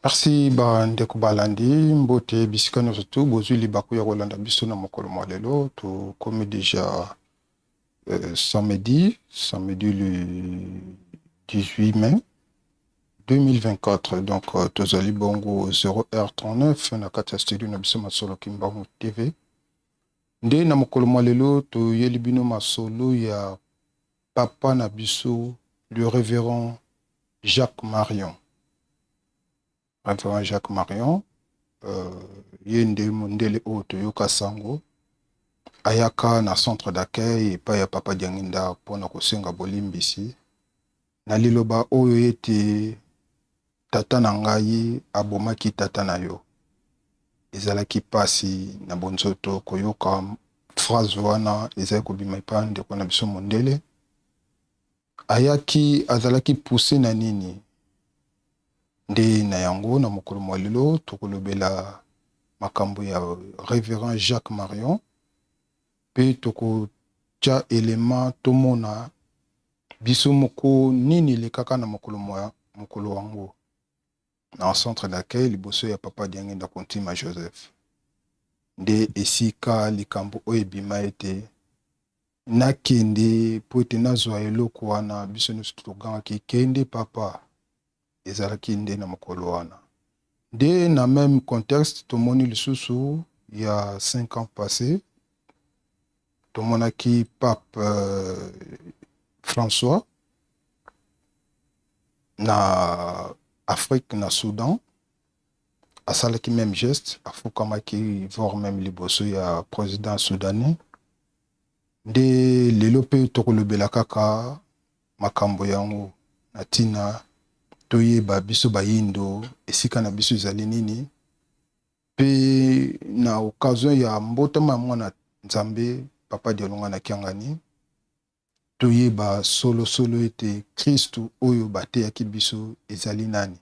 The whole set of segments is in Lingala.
Merci ndeko balandi mbote bisika nyonso tu bozwi libaku ya kolanda biso na mokolo mwa lelo tokomi déjà samedi le 18 mai 2024 donc tozali bongo 0h39 na kati ya studio na biso masolo Kimbangu TV nde na mokolo mwa lelo toyeli bino masolo ya papa na biso le révérend Jacques Marion. Révérend Jacques Marion, yende mondele oto yoka sango, ayaka na centre d'accueil et pa ya papa Dianginda pona kosenga bolimbisi. Na liloba oyo ete tata na ngai abomaki tata na yo. Ezalaki pasi na bonzoto koyoka phrase wana ezali kobima epa ndeko na biso mondele. Ayaki azalaki poussé na nini? Nde na yango na mokolo mwa lelo tokolobela makambo ya révérend Jacques Marion pe tokotia élément tomona biso moko nini lekaka na mokolo wango na centre d'accueil liboso ya papa Dianginda Kontima Joseph nde esika likambo oyo ebima ete nakende po ete nazwa eloko wana biso nyonso togangaki kende papa ezalaki nde na mokolo wana. Nde na même contexte tomoni lisusu ya 5 ans passé tomonaki pape François na Afrique na Soudan asalaki même geste afukamaki voir même liboso ya président soudanais nde lelo pe tokolobela kaka makambo yango na tina toyeba biso bayindo esika na biso ezali nini pe na occasion ya mbotama mwana nzambe papa Dialonga na Kiangani toyeba solo ete Kristu oyo bateyaki biso ezali nani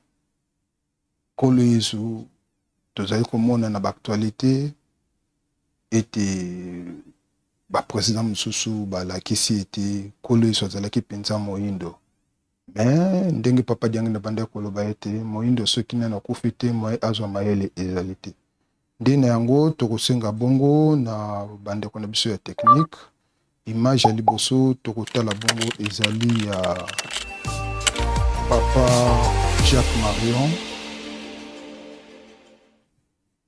kolo Yesu tozali komona na actualité ete ba président mususu balakisi ete kolo Yesu azalaki penza moyindo. Mais ndenge papa Dianginda banda koloba ete moyindo soki nana kufi te moye azwa mayele ezali te. Nde na yango tokosenga bongo na bandeko na biso ya technique image ya liboso tokotala bongo ezali ya papa Jacques Marion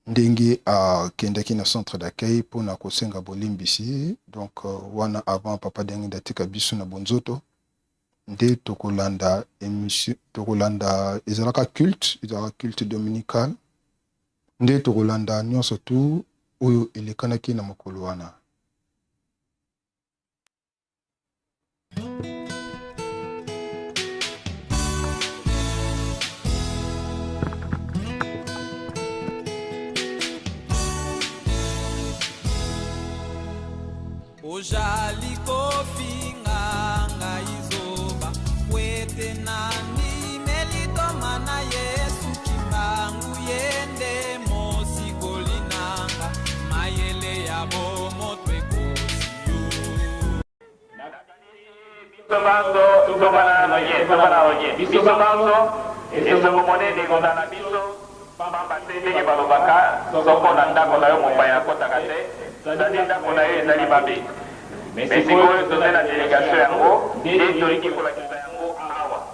ndenge akendaki na centre d'accueil pona kosenga bolimbisi donc wana avant papa Dianginda tika biso na bonzoto nde tokolanda émission tokolanda ezalaka culte dominical nde tokolanda nyonso tu oyo elekanaki na mokolo wana. Ojali kofinga ngaizoba wete nani melitoma na Yesu Kimbangu yende mosikolinanga mayele ya bomo twekosiyo biso ezomone degonda na biso pamba ndenge balobaka soko na ndako na yo mopaya akotaka te zali ndako na yo ezali babe mais sikoyo toza na délégation yango nde toliki kolakisa yango awa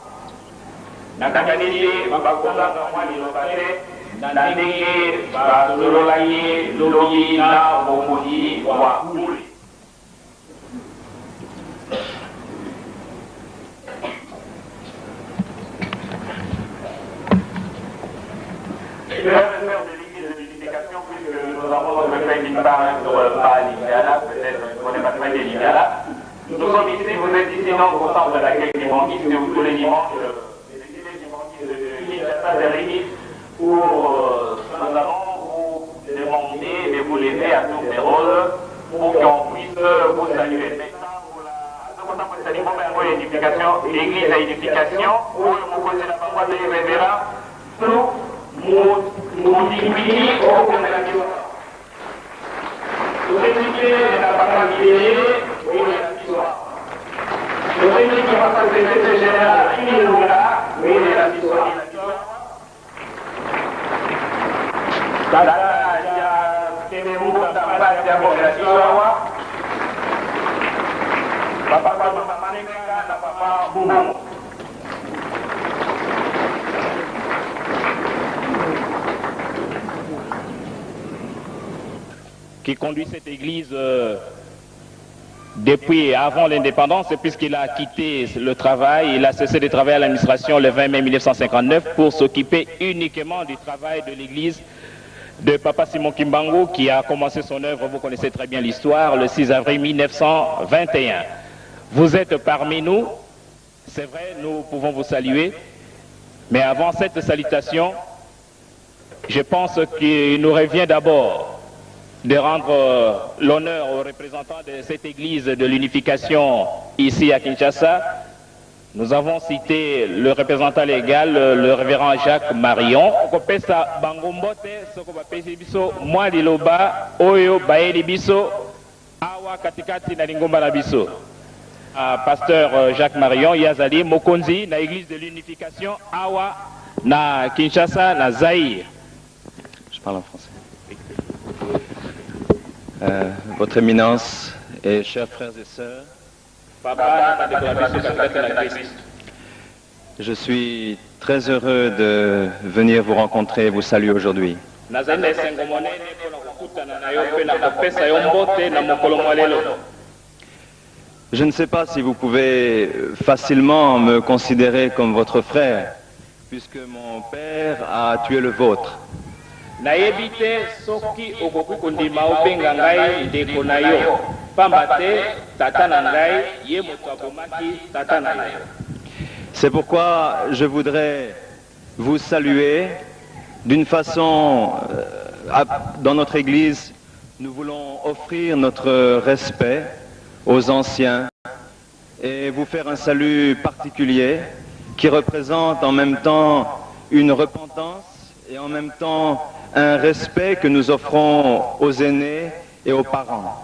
nakakanisi bakozanga mwa liloba te na ndenge basololaki lobi na bomoi wa ule. Nous avons fait une part pas Lingala, peut-être on n'est pas très de Lingala. Nous sommes ici, vous êtes ici donc au centre de l'accueil Kimbangu, c'est tous les dimanches, les dimanches de Kinshasa pour nous allons vous demander de vous lever à tour de rôle pour qu'on puisse vous saluer. Maintenant, pour la édification, l'église à édification, pour vous poser la parole des révérends, Moudikini au Congrès. Nous étudions la parole libérée au Congrès. Nous étudions la secrétaire générale qui est là, oui, la victoire. tata ya tememuka mpasi ya population awa papa mama Nenga na papa Bubu. Qui conduit cette église depuis avant l'indépendance, puisqu'il a quitté le travail, il a cessé de travailler à l'administration le 20 mai 1959 pour s'occuper uniquement du travail de l'église de Papa Simon Kimbangu, qui a commencé son œuvre, vous connaissez très bien l'histoire, le 6 avril 1921. Vous êtes parmi nous, c'est vrai, nous pouvons vous saluer, mais avant cette salutation, je pense qu'il nous revient d'abord de rendre l'honneur aux représentants de cette église de l'unification ici à Kinshasa. Nous avons cité le représentant légal, le révérend Jacques Marion. Pasteur Jacques Marion, Yazali, Mokonzi, na église de l'unification, Awa, na Kinshasa, na Zaïre. Je parle en français. Votre Éminence et chers frères et sœurs, je suis très heureux de venir vous rencontrer et vous saluer aujourd'hui. Je ne sais pas si vous pouvez facilement me considérer comme votre frère, puisque mon père a tué le vôtre. C'est pourquoi je voudrais vous saluer d'une façon, dans notre église, nous voulons offrir notre respect aux anciens et vous faire un salut particulier qui représente en même temps une repentance et en même temps un respect que nous offrons aux aînés et aux parents.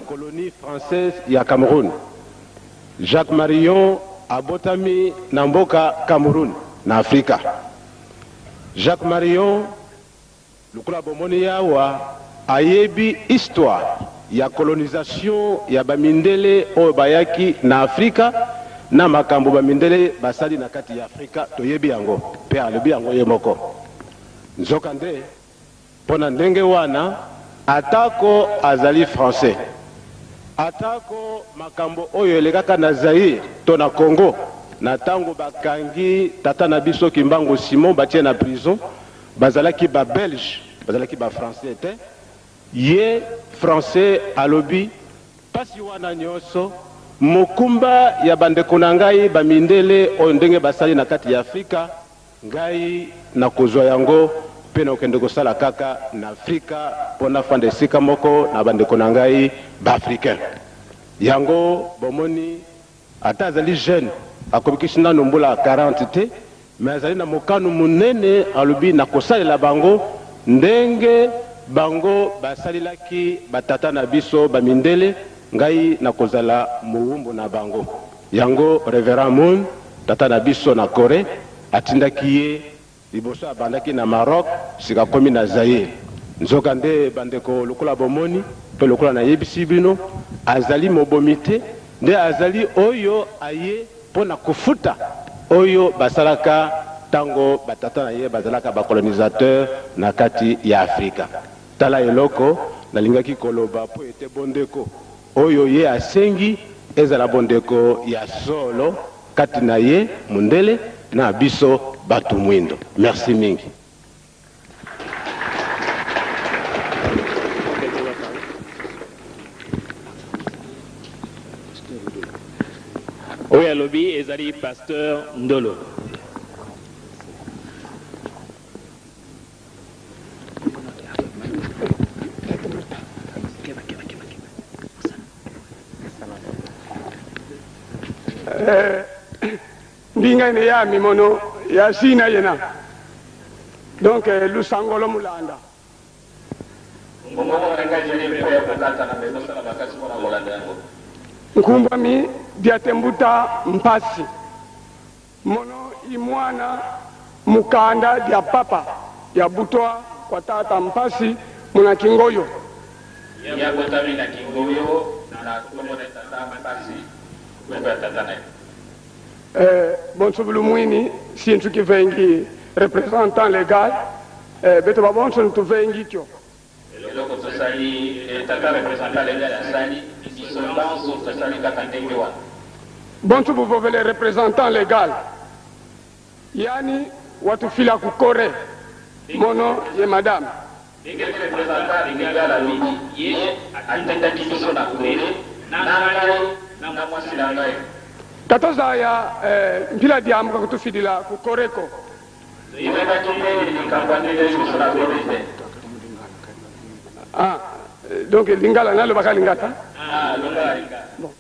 Colonie française ya Cameroun. Jacques Marion abotami na mboka Cameroun na Afrika. Jacques Marion lukula bomoni yawa ayebi histoire ya colonisation ya bamindele oyo bayaki na Afrika na makambo bamindele basali na kati ya Afrika toyebi yango pe alobi yango ye moko. Nzoka nde pona ndenge wana atako azali français. Atako makambo oyo elekaka na Zaïre to na Congo na tango bakangi tata na biso Kimbangu Simon batie na prison bazalaki ba belge bazalaki ba français te ye français alobi pasi wana nyonso mokumba ya bandeko na ngai bamindele oyo ndenge basali na kati ya Afrika ngai na kozwa yango pe na okende kosala kaka na Afrika pona fande sika moko na bandeko na ngai ba africain yango bomoni ata azali jeune akomikisi nano mbula 40 te mais azali na mokano munene alobi na kosalela bango ndenge bango basalilaki batata na biso bamindele ngai na kozala muumbu na bango yango Reverend Moon tata na biso na Corée atindaki ye liboso abandaki na Maroc sika komi na Zaïre nzoka nde bandeko lokola bomoni pe lokola na yebisi bino azali mobomi te nde azali oyo aye pona kofuta oyo basalaka tango batata na ye bazalaka bacolonisateur na kati ya Afrika tala eloko nalingaki koloba po ete bondeko oyo ye asengi ezala bondeko ya solo kati na ye mundele na biso batu mwindo. Merci mingi. Oui, alobi ezali pasteur Ndolo. ndinga ne ya mimono ya sina yena donc lusangolo mulanda nkumbami diatembuta mpasi mono imwana mukanda dia papa ya butwa kwa tata mpasi muna kingoyo ya botami na kingoyo na kumone tata mpasi kwa tata na bonso bulumwini sintu kivengi représentant légal beto babonso ntuvengi kyo eloko tosali tata représentant légal asali isolance tosali kaka ndenge wana bonso buvovele représentant légal yani watu fila kukore mono ye madame ndenge représentant légal aliki ye atenda kibiso na kurele na ngai na mwasi na ngai katoza ya mpila diamu kwa kutufidila kukoreko donc lingala nalo baka lingata bon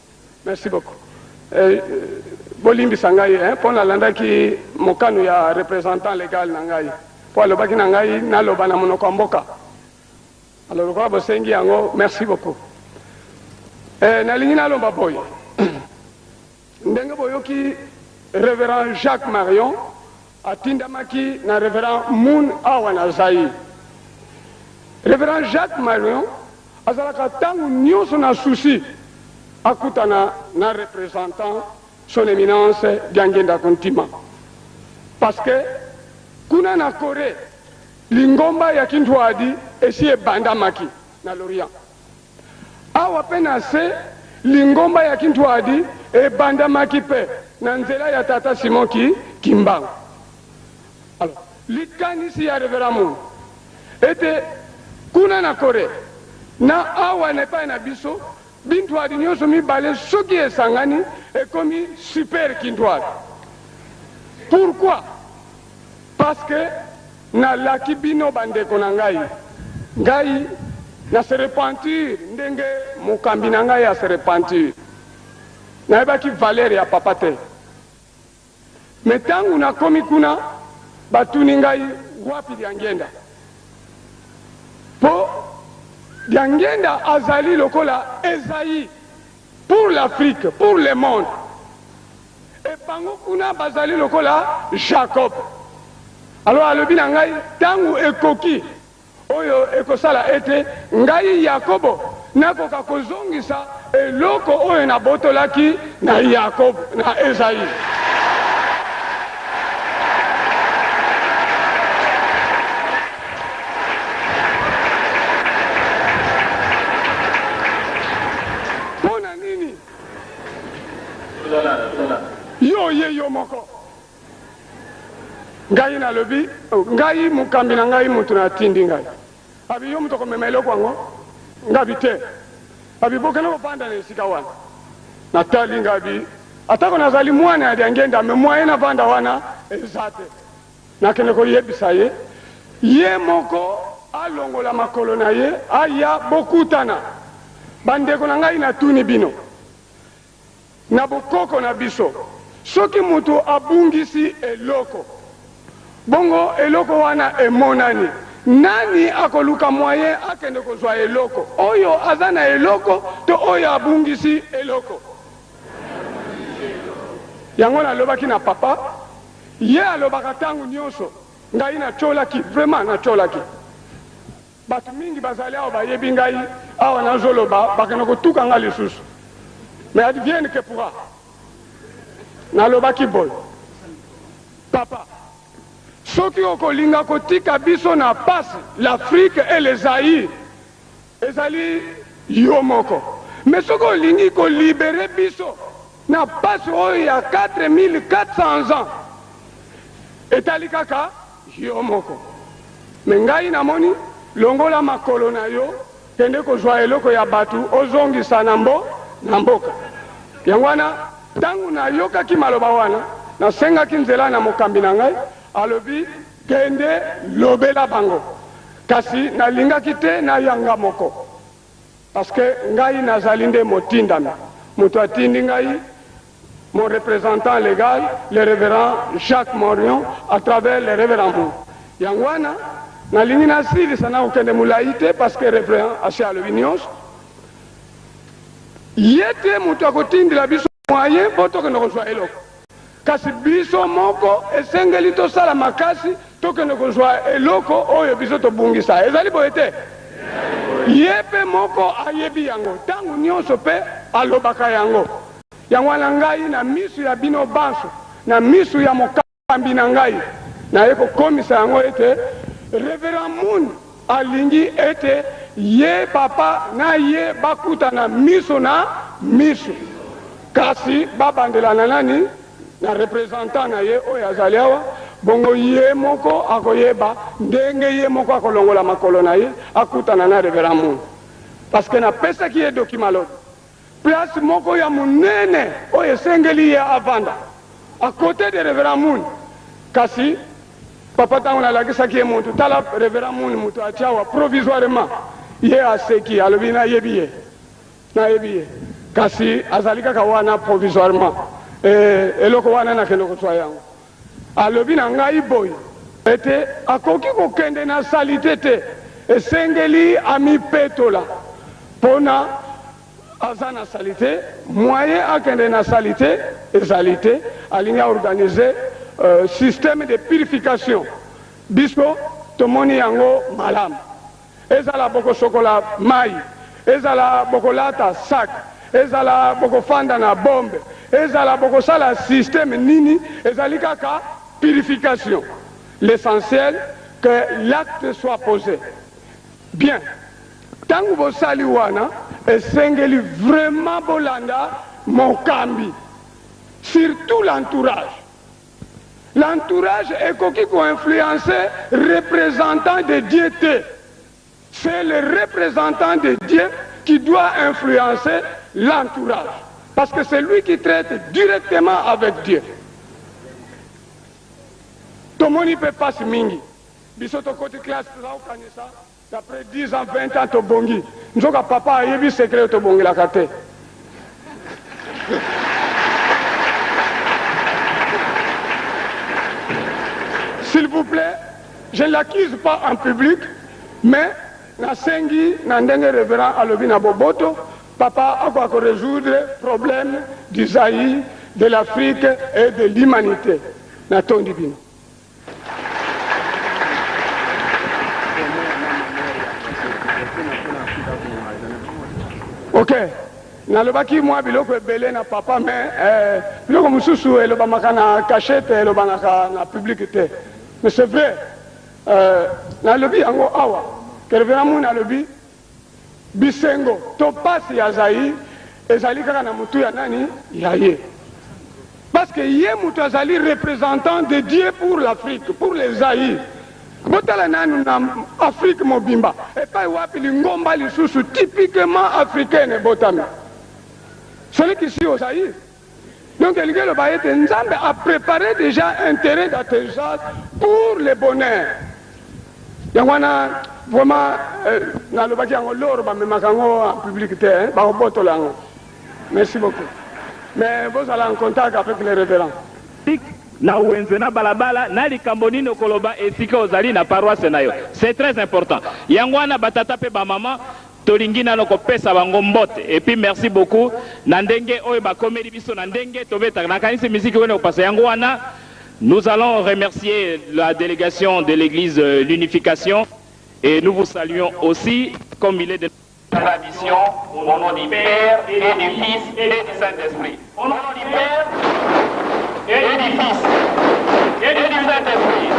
merci beaucoup bolimbi sangai po nalanda ki mokano ya représentant légal na ngai po alobaki na ngai naloba na monoko mboka alors kwa bosengi yango merci beaucoup nalingi nalomba boy ndenge boyoki révérend Jacques Marion atindamaki na révérend Moun awa na Zaïre. Révérend Jacques Marion azalaka tangu nyonso na souci akutana na représentant son éminence Diangenda Kontima parce que kuna na Corée lingomba ya Kintwadi esi ebandamaki na Lorient awa pena se lingomba ya Kintwadi ebandamaki pe na nzela ya tata Simon Kimbangu. Alors likanisi ya révérend Moun ete kuna na Corée na awa nepa na biso Kintwadi nyonso mibale soki esangani ekomi super Kintwadi. Pourquoi? Parce que na laki bino bandeko na ngai na se repentir ndenge mokambi na ngai ya se repentir nayebaki valeur ya papa te me ntango nakomi kuna batuni ngai wapi Diangenda po Diangenda azali lokola Esaïe pour l'Afrique, pour le monde et bango kuna bazali lokola Jacob. Alors alobi na ngai tangu ekoki oyo ekosala ete ngai Yakobo nakoka kozongisa eloko oyo nabotolaki na Yakobo na Esaïe. Pona nini yo moko ngai na lobi ngai mukambi na ngai mutu na tindi ngai abi yo mutu komema eloko yango ngabi te abi bokana kopanda na esika wana natali ngabi atako nazali mwana ya Diangenda me mwa ena vanda wana ezate nakende koyebisa ye moko alongola makolo na ye aya bokutana bandeko na ngai natuni bino na bokoko na biso soki mutu abungisi eloko bongo eloko wana emonani nani akoluka moyen akende kozwa eloko oyo aza na eloko to oyo abungisi eloko yango nalobaki na papa ye alobaka ntango nyonso ngai natolaki vraiment natolaki bato mingi bazali awa bayebi ngai awa nazoloba bakende kotuka nga lisusu mais advienne que pourra nalobaki boy papa soki okolinga kotika biso na pasi l'Afrique et les Zaïre ezali yo moko mais soki olingi kolibere biso na pasi oyo ya 4400 ans etali kaka yo moko me ngai namoni longola makolo na yo kende kozwa eloko ya batu ozongisa na mboka yango wana ntango nayokaki maloba wana nasengaki nzela na mokambi na ngai alobi kende lobela bango kasi nalingaki te na yanga moko parce que ngai nazali nde motindami moto atindi ngai mon représentant légal, le révérend Jacques Morion, à travers le révérend Mou. Yangwana, na lingina sili sana ukende mulaite parce que révérend Asia Alvinos. Yete mutu akotindila biso moyen po tokende kozwa eloko. Kasi biso moko esengeli tosala makasi tokende kozwa eloko oyo biso tobungisa. Ezali boye te. Yepe moko ayebi yango. Tangu nyonso pe alobaka yango. Yango wana ngai na misu ya bino banso, na misu ya mokambi na ngai, na yeko komisa yango ete Révérend Moon alingi ete ye papa na ye bakuta na misu na misu. Kasi babandela na nani na représentant na ye oyo azali awa, bongo ye moko akoyeba ndenge ye moko akolongola makolo na ye akutana na Révérend Moon. Parce que na pesa ki ye document lodo. Place moko ya munene oyo esengeli ye avanda à côté de Révérend Moon. Kasi papa tango nalakisaki ye muntu tala Révérend Moon mutu atiawa provisoirement ye aseki alobi nayebi ye kasi azali kaka wana provisoirement eloko wana nakende kozwa yango alobi na ngai boye ete akoki kokende na salite te esengeli amipetola mpona aza na salite moyen akende na salite ezali te alingi aorganize système de purification biso tomoni yango malamu ezala bokosokola mai ezala bokolata sac ezala bokofanda na bombe ezala bokosala système nini ezali kaka purification. L'essentiel que l'acte soit posé bien. Tangu bosali wana esengeli vraiment bolanda mokambi, surtout l'entourage. L'entourage est qui influencer représentant de Dieu. C'est le représentant de Dieu qui doit influencer l'entourage. Parce que c'est lui qui traite directement avec Dieu. Tomoni peut pas se mingi. Bisoto côté classe ça d'après 10 ans, 20 ans to bongi. Njoka papa a yebi secret to bongi la kate. S'il vous plaît, je ne l'accuse pas en public, mais na sengi na ndenge révérend alobi na boboto, papa a quoi résoudre le problème d'Isaïe, de l'Afrique et de l'humanité. Na ton divino. Ok, nalobaki moi biloko ebele na papa mais biloko mususu elobamaka na cachette elobamaka na public te. Mais c'est vrai, nalobi yango awa, que Révérend Moon nalobi bisengo to pasi ya Zaïre ezali kaka na mutu ya nani ya ye. Parce que ye mutu azali représentant de Dieu pour l'Afrique, pour les Zaïre. Botala nanu na Afrique mobimba epai wapi lingomba lisusu typiquement africaine botami celui qui suit au Zaïre. Donc le Bayet Nzambe a préparé déjà un terrain d'atterrissage pour le bonheur. Yangwana vraiment na lobaki yango loro ba memakango en public te ba botola yango. Merci beaucoup. Mais vous allez en contact avec les révérends. Na uwenze na balabala na likambo nini okoloba esika ozali na paroisse na yo, c'est très important. Yangwana batata pe ba mama tolingi na loko pesa bango mbote. Et puis merci beaucoup na ndenge oyo ba komeli biso na ndenge tobeta na kanisi musique wene opasa yangwana. Nous allons remercier la délégation de l'église l'Unification et nous vous saluons aussi comme il est de tradition au nom du Père et du Fils et du Saint-Esprit. Au nom du Père et du Fils et du Saint-Esprit.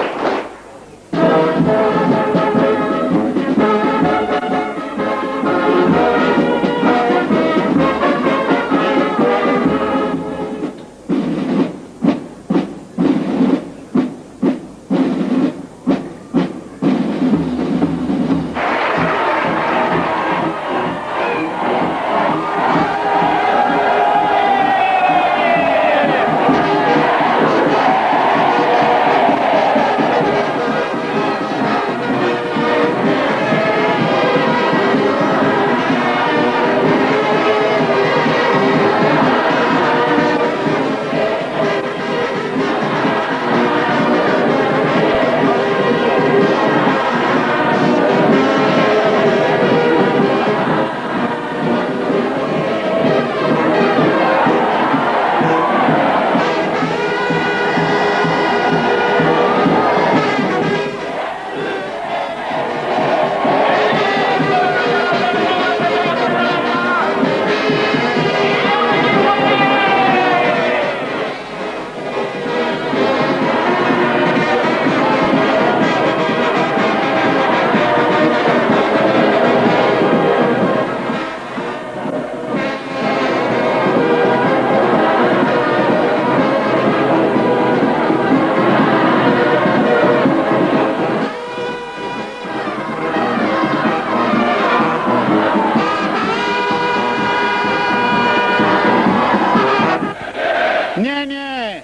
Nye nye.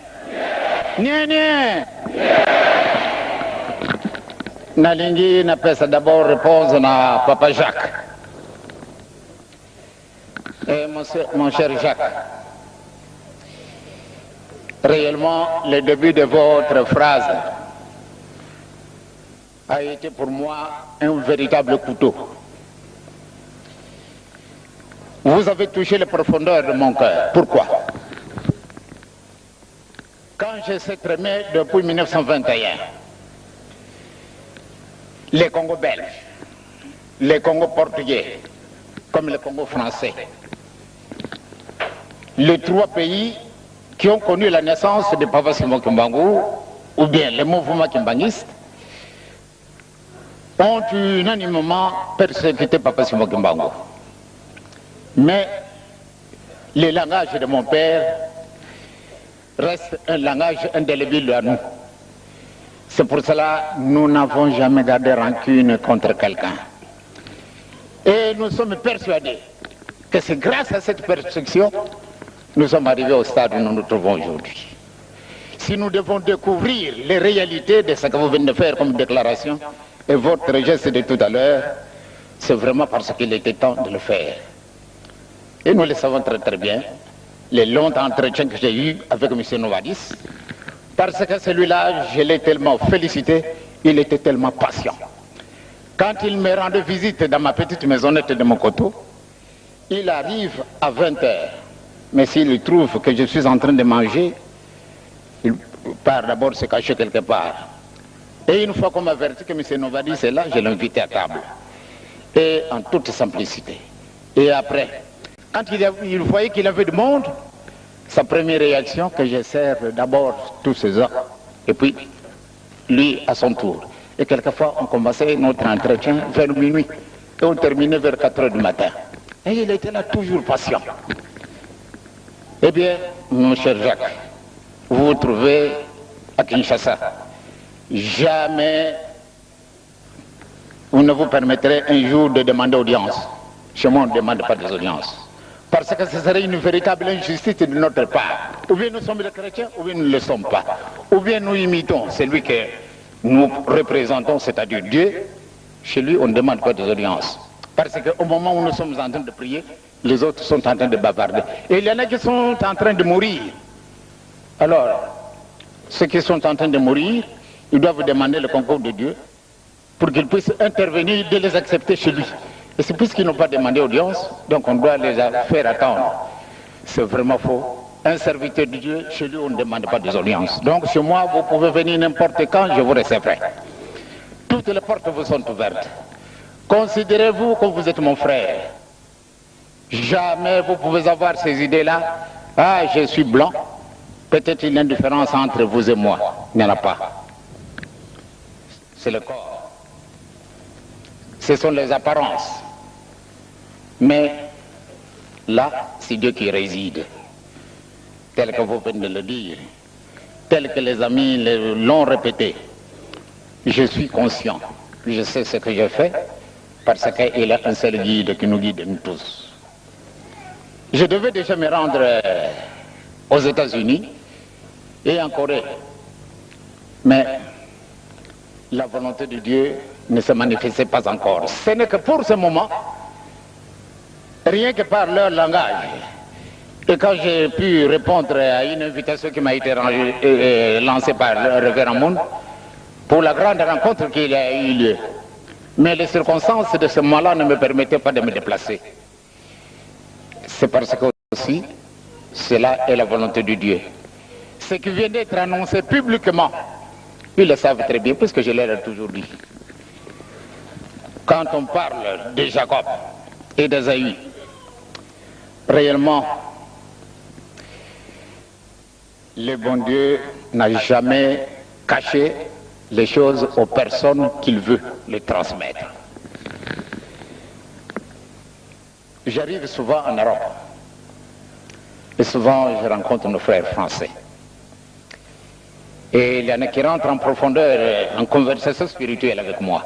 Nye nye. Nalingi napesa d'abord répondre à Papa Jacques. Et mon cher Jacques, réellement le début de votre phrase a été pour moi un véritable couteau. Vous avez touché les profondeurs de mon cœur. Pourquoi? Quand je sais très bien, depuis 1921, les Congos belges, les Congos portugais, comme les Congos français, les trois pays qui ont connu la naissance de Papa Simon Kimbangu, ou bien les mouvements kimbanguistes, ont unanimement persécuté Papa Simon Kimbangu. Mais le langage de mon père reste un langage indélébile à nous. C'est pour cela que nous n'avons jamais gardé rancune contre quelqu'un. Et nous sommes persuadés que c'est grâce à cette persécution que nous sommes arrivés au stade où nous nous trouvons aujourd'hui. Si nous devons découvrir les réalités de ce que vous venez de faire comme déclaration et votre geste de tout à l'heure, c'est vraiment parce qu'il était temps de le faire. Et nous le savons très très bien, les longs entretiens que j'ai eus avec M. Novadis, parce que celui-là, je l'ai tellement félicité, il était tellement patient. Quand il me rendait visite dans ma petite maisonnette de Mokoto, il arrive à 20h. Mais s'il trouve que je suis en train de manger, il part d'abord se cacher quelque part. Et une fois qu'on m'a averti que M. Novadis est là, je l'ai invité à table. Et en toute simplicité. Et après, quand il voyait qu'il avait du monde, sa première réaction, que je sers d'abord tous ces hommes, et puis lui à son tour. Et quelquefois, on commençait notre entretien vers minuit, et on terminait vers 4h du matin. Et il était là toujours patient. Eh bien, mon cher Jacques, vous vous trouvez à Kinshasa. Jamais vous ne vous permettrez un jour de demander audience. Chez moi, on ne demande pas des audiences. Parce que ce serait une véritable injustice de notre part. Ou bien nous sommes des chrétiens, ou bien nous ne le sommes pas. Ou bien nous imitons celui que nous représentons, c'est-à-dire Dieu. Chez lui, on ne demande pas des audiences. Parce qu'au moment où nous sommes en train de prier, les autres sont en train de bavarder. Et il y en a qui sont en train de mourir. Alors, ceux qui sont en train de mourir, ils doivent demander le concours de Dieu pour qu'ils puissent intervenir, de les accepter chez lui. Et c'est puisqu'ils n'ont pas demandé audience, donc on doit les faire attendre. C'est vraiment faux. Un serviteur de Dieu, chez lui, on ne demande pas des audiences. Donc chez moi, vous pouvez venir n'importe quand, je vous recevrai. Toutes les portes vous sont ouvertes. Considérez-vous que vous êtes mon frère. Jamais vous pouvez avoir ces idées-là. Ah, je suis blanc. Peut-être une indifférence entre vous et moi. Il n'y en a pas. C'est le corps. Ce sont les apparences. Mais là, c'est Dieu qui réside. Tel que vous venez de le dire. Tel que les amis l'ont répété. Je suis conscient. Je sais ce que je fais. Parce qu'il y a un seul guide qui nous guide nous tous. Je devais déjà me rendre aux États-Unis et en Corée. Mais la volonté de Dieu ne se manifestait pas encore. Ce n'est que pour ce moment, rien que par leur langage. Et quand j'ai pu répondre à une invitation qui m'a été lancée par le révérend Moon, pour la grande rencontre qui a eu lieu. Mais les circonstances de ce moment-là ne me permettaient pas de me déplacer. C'est parce que aussi, cela est la volonté de Dieu. Ce qui vient d'être annoncé publiquement, ils le savent très bien, puisque je l'ai toujours dit. Quand on parle de Jacob et d'Ésaü, réellement, le bon Dieu n'a jamais caché les choses aux personnes qu'il veut les transmettre. J'arrive souvent en Europe et souvent je rencontre nos frères français. Et il y en a qui rentrent en profondeur, en conversation spirituelle avec moi.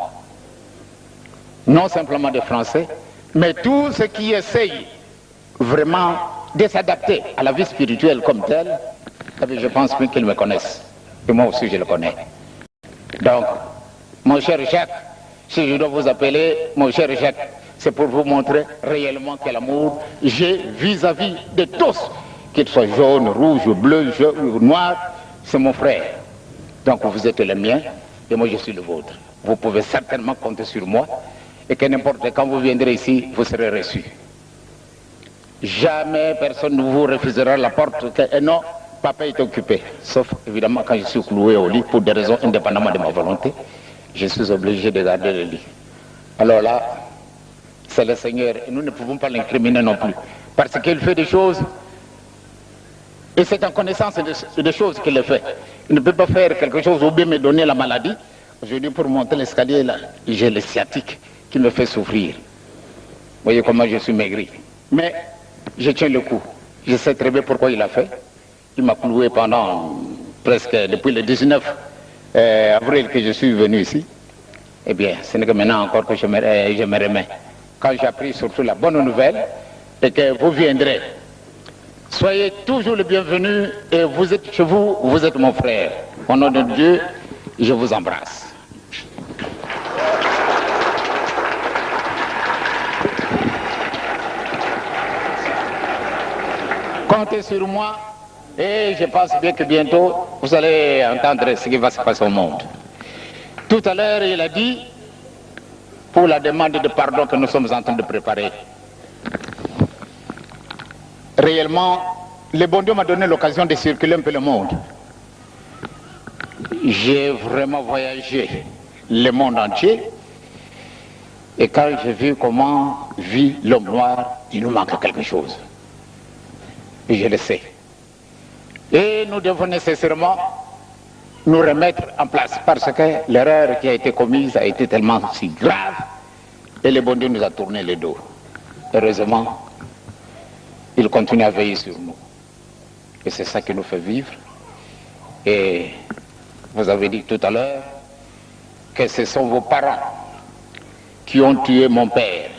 Non simplement des Français, mais tous ceux qui essayent vraiment de s'adapter à la vie spirituelle comme telle, Eh bien, je pense bien qu'ils me connaissent. Et moi aussi, je le connais. Donc, mon cher Jacques, si je dois vous appeler mon cher Jacques, c'est pour vous montrer réellement quel amour j'ai vis-à-vis de tous, qu'ils soient jaunes, rouges, bleus, noirs, c'est mon frère. Donc vous êtes le mien et moi je suis le vôtre. Vous pouvez certainement compter sur moi et que n'importe quand vous viendrez ici, vous serez reçus. Jamais personne ne vous refusera la porte que non, papa est occupé. Sauf évidemment quand je suis cloué au lit pour des raisons indépendamment de ma volonté, je suis obligé de garder le lit. Alors là, c'est le Seigneur et nous ne pouvons pas l'incriminer non plus. Parce qu'il fait des choses et c'est en connaissance des choses qu'il le fait. Il ne peut pas faire quelque chose ou bien me donner la maladie. Aujourd'hui, pour monter l'escalier, là, j'ai le sciatique qui me fait souffrir. Vous voyez comment je suis maigri. Mais je tiens le coup. Je sais très bien pourquoi il a fait. Il m'a cloué pendant presque depuis le 19 avril que je suis venu ici. Eh bien, ce n'est que maintenant encore que je me remets. Quand j'ai appris surtout la bonne nouvelle et que vous viendrez, soyez toujours le bienvenu et vous êtes chez vous, vous êtes mon frère. Au nom de Dieu, je vous embrasse. Comptez sur moi et je pense bien que bientôt vous allez entendre ce qui va se passer au monde. Tout à l'heure, il a dit, pour la demande de pardon que nous sommes en train de préparer. Réellement, le bon Dieu m'a donné l'occasion de circuler un peu le monde. J'ai vraiment voyagé le monde entier. Et quand j'ai vu comment vit l'homme noir, il nous manque quelque chose. Et je le sais. Et nous devons nécessairement nous remettre en place parce que l'erreur qui a été commise a été tellement si grave et le bon Dieu nous a tourné le dos. Heureusement, il continue à veiller sur nous. Et c'est ça qui nous fait vivre. Et vous avez dit tout à l'heure que ce sont vos parents qui ont tué mon père.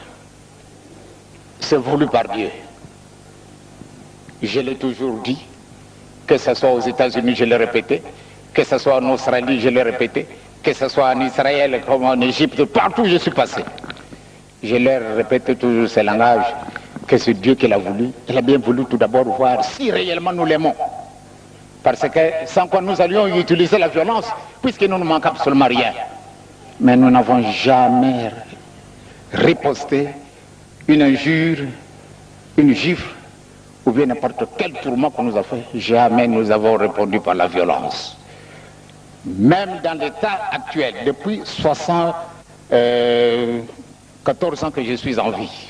C'est voulu par Dieu. Je l'ai toujours dit, que ce soit aux États-Unis, je l'ai répété, que ce soit en Australie, je l'ai répété, que ce soit en Israël comme en Égypte, partout où je suis passé. Je leur répète toujours ce langage, que c'est Dieu qui l'a voulu. Il a bien voulu tout d'abord voir si réellement nous l'aimons. Parce que sans quoi nous allions utiliser la violence, puisqu'il ne nous manque absolument rien. Mais nous n'avons jamais riposté une injure, une gifle, ou bien n'importe quel tourment qu'on nous a fait. Jamais nous avons répondu par la violence. Même dans l'état actuel, depuis 14 ans que je suis en vie.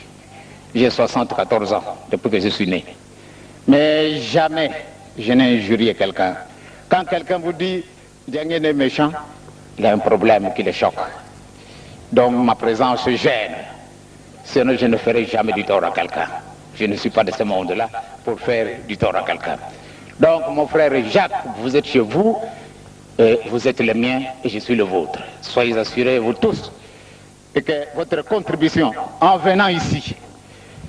J'ai 74 ans depuis que je suis né. Mais jamais je n'ai injurié quelqu'un. Quand quelqu'un vous dit Diagne est méchant, il a un problème qui le choque. Donc ma présence gêne. Sinon je ne ferai jamais du tort à quelqu'un. Je ne suis pas de ce monde-là pour faire du tort à quelqu'un. Donc mon frère Jacques, vous êtes chez vous, et vous êtes le mien et je suis le vôtre. Soyez assurés, vous tous, et que votre contribution en venant ici,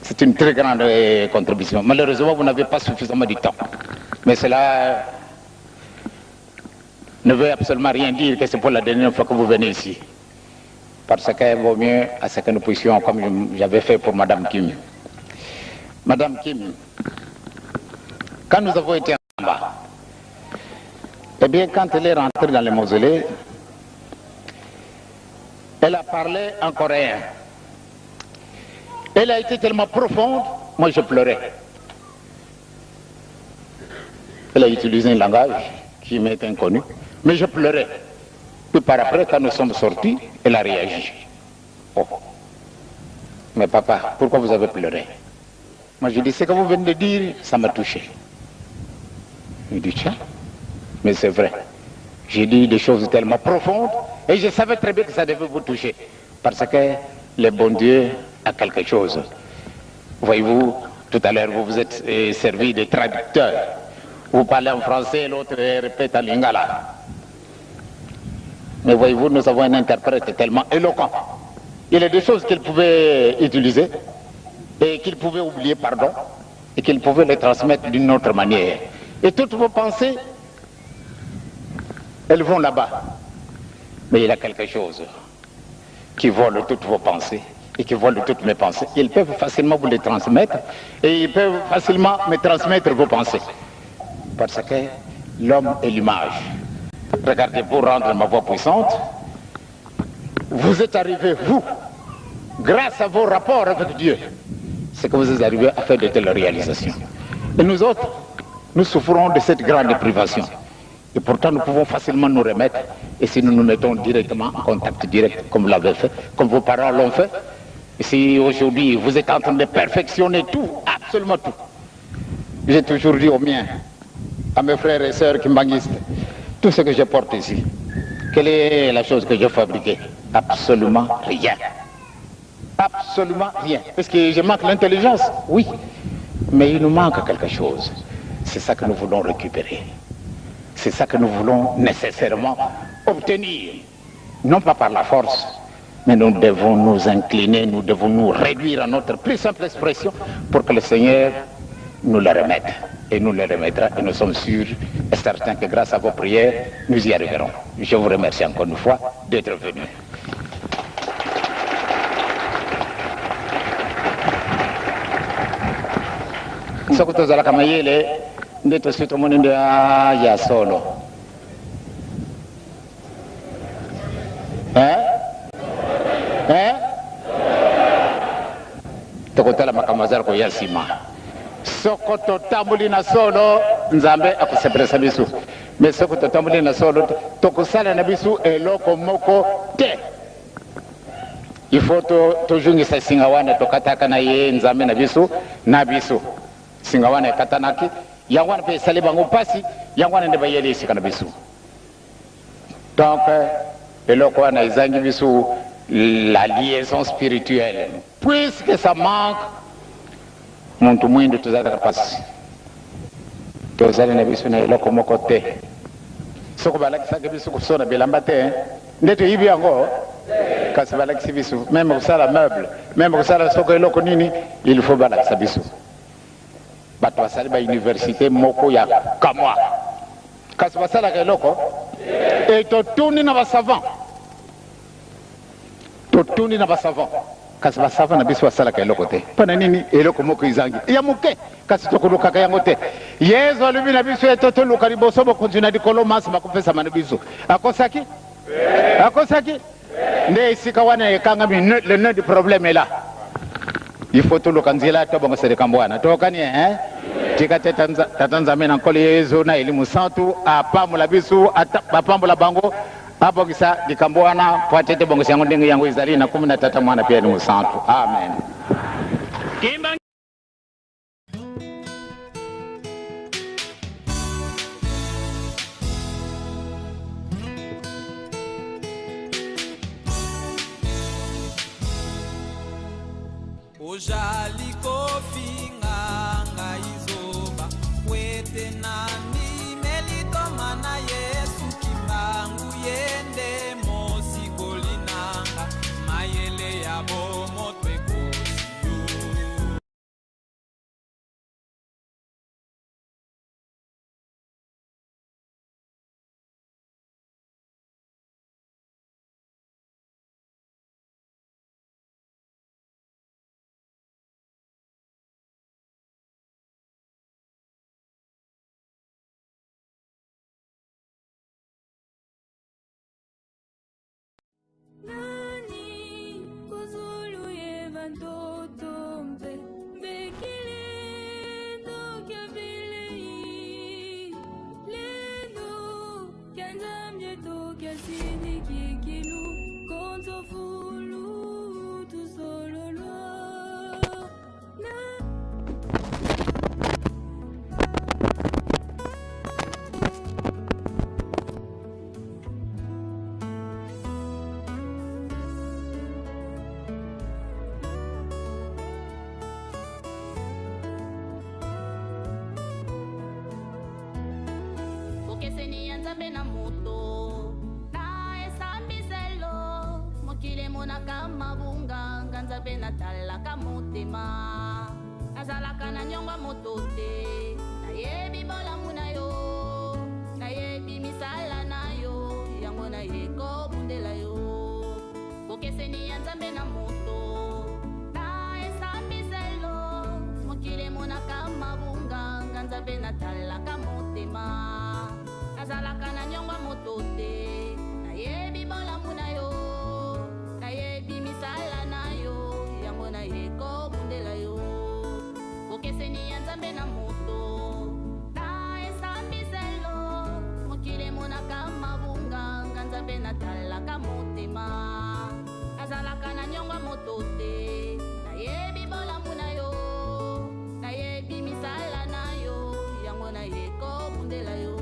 c'est une très grande contribution. Malheureusement, vous n'avez pas suffisamment de temps. Mais cela ne veut absolument rien dire que c'est pour la dernière fois que vous venez ici. Parce qu'il vaut mieux à ce que nous puissions, comme j'avais fait pour Madame Kim. Madame Kim, quand nous avons été en bas, eh bien, quand elle est rentrée dans le mausolée, elle a parlé en coréen. Elle a été tellement profonde, moi je pleurais. Elle a utilisé un langage qui m'est inconnu, mais je pleurais. Puis par après, quand nous sommes sortis, elle a réagi. Oh. Mais papa, pourquoi vous avez pleuré? Moi je dis, ce que vous venez de dire, ça m'a touché. Il dit, tiens, mais c'est vrai. J'ai dit des choses tellement profondes, et je savais très bien que ça devait vous toucher. Parce que le bon Dieu a quelque chose. Voyez-vous, tout à l'heure, vous vous êtes servi de traducteur. Vous parlez en français, l'autre répète en lingala. Mais voyez-vous, nous avons un interprète tellement éloquent. Il y a des choses qu'il pouvait utiliser, et qu'il pouvait oublier, pardon, et qu'il pouvait les transmettre d'une autre manière. Et toutes vos pensées, elles vont là-bas. Mais il y a quelque chose qui vole toutes vos pensées et qui vole toutes mes pensées. Ils peuvent facilement vous les transmettre et ils peuvent facilement me transmettre vos pensées. Parce que l'homme est l'image. Regardez, pour rendre ma voix puissante, vous êtes arrivés, vous, grâce à vos rapports avec Dieu, c'est que vous êtes arrivés à faire de telles réalisations. Et nous autres, nous souffrons de cette grande privation. Et pourtant, nous pouvons facilement nous remettre. Et si nous nous mettons directement en contact direct, comme vous l'avez fait, comme vos parents l'ont fait, et si aujourd'hui vous êtes en train de perfectionner tout, absolument tout. J'ai toujours dit aux miens, à mes frères et sœurs kimbanguistes, tout ce que je porte ici, quelle est la chose que je fabriquais? Absolument rien. Absolument rien. Est-ce que je manque l'intelligence? Oui. Mais il nous manque quelque chose. C'est ça que nous voulons récupérer. C'est ça que nous voulons nécessairement obtenir. Non pas par la force, mais nous devons nous incliner, nous devons nous réduire à notre plus simple expression pour que le Seigneur nous le remette. Et nous le remettra et nous sommes sûrs et certains que grâce à vos prières, nous y arriverons. Je vous remercie encore une fois d'être venus. Sokutozala kama yele ndeto sito mwenendo ya solo. Tokotala makamazara ko yasima. Sokoto tambuli na solo nzambe akusepresa bisu. Mais sokoto tambuli na solo tokusala na bisu eloko moko te. Il faut tojungisa singawana tokataka na ye nzambe na bisu. Singawana katanaki yangwana pe sali bango pasi yangwana ne bayeli sikana bisu. Donc eloko wana izangi bisu la liaison spirituelle. Puisque ça manque muntu mwindu tuzaka pasi. Tozali na bisu na eloko moko te. Soko balakisa bisu kusona bilamba te. Ndeto hivi yango kasi balakisa bisu même kusala meuble, même kusala soko eloko nini, il faut balakisa bisu. Bato basali ba université moko ya kamwa kasi basala ka eloko et totuni na basavant kasi basavant na biso basala ka eloko te pana nini eloko moko izangi ya moke kasi tokoluka ka yango te yesu alobi na biso etotoluka liboso bokontina likolo masi bakopesa mana biso akosaki nde esika wana ekangami le nœud du problème est là. Il faut tout le candidat to bongo sere kambwana to kani tika tatanza mena nkole yezo na elimu santu apamula bisu apamula bango abogisa likambwana patete bongo yango ndenge yango izali na 13 mwana pia elimu santu. Amen. Ojali kofi nganga izoba kwete nani melitoma na Yesu kimbangu yende mosikoli nanga mayele ya bomo twekosiyo. Nani kuzulu yeva ndoto mbe bekile ndo kya bilei leno kya nzamye to kya sini kikinu konzo fulu tu solo na moto na esambiselo mokile monaka mabunga nganza pe natalaka motema nazalaka na nyongwa moto te nayebi bolamu na yo, nayebi misala na yo, yango nayeko bundela yo. Bokeseni ya Nzambe na moto, na esambiselo, mokili monaka mabunga, nga Nzambe natalaka motema, nazalaka na nyongwa moto te, nayebi bolamu na yo, nayebi misala na yo, yango nayeko bundela yo. Bokeseni ya Nzambe na moto, na esambiselo, mokili monaka mabunga, nga Nzambe natalaka motema, nazalaka na nyongwa moto te, nayebi bolamu na yo, nayebi misala na yo, yango nayeko bundela yo.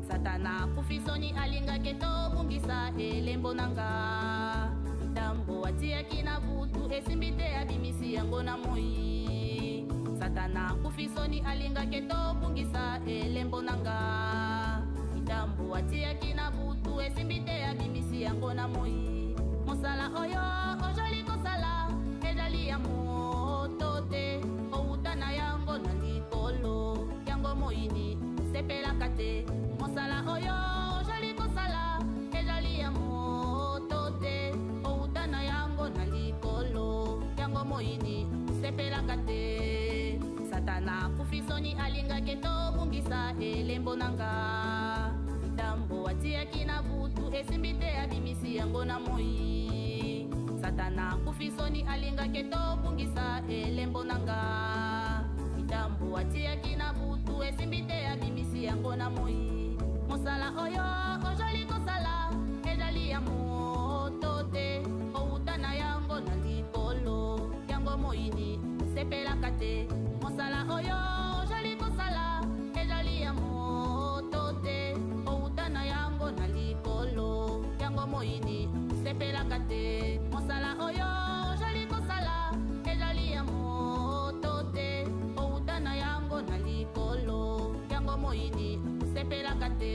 Satana kufisoni alingaki tobungisa elembo nanga, ndambo atiaki na butu esimbi te abimisi yango na moi. Satana kufisoni alingaki tobungisa elembo nanga, ndambo atiaki na butu esimbi te abimisi yango na moi. Mosala oyo ojali kosala ezali ya moto te, outa na yango na likolo yango moini sepelaka te. Mosala oyo ojali kosala ezali ya moto te, outa na yango na likolo yango moini sepelaka te. Satana kufisoni alingaki tobungisa elembo nanga, ndambo atiaki na butu esimbi te abimisi yango na moi. Satana kufisoni alingaki tobungisa elembo nanga, ndambo atiaki na butu esimbi te abimisi yango na moi. Mosala oyo ojali kosala ezali ya moto te, outa na yango na likolo yango moini sepelaka te. Mosala oyo ojali kosala ezali ya moto te, outa na yango na likolo yango moini sepelaka te. Mosala oyo ojali kosala ezali ya moto te, outa na yango na likolo yango moini sepelaka te.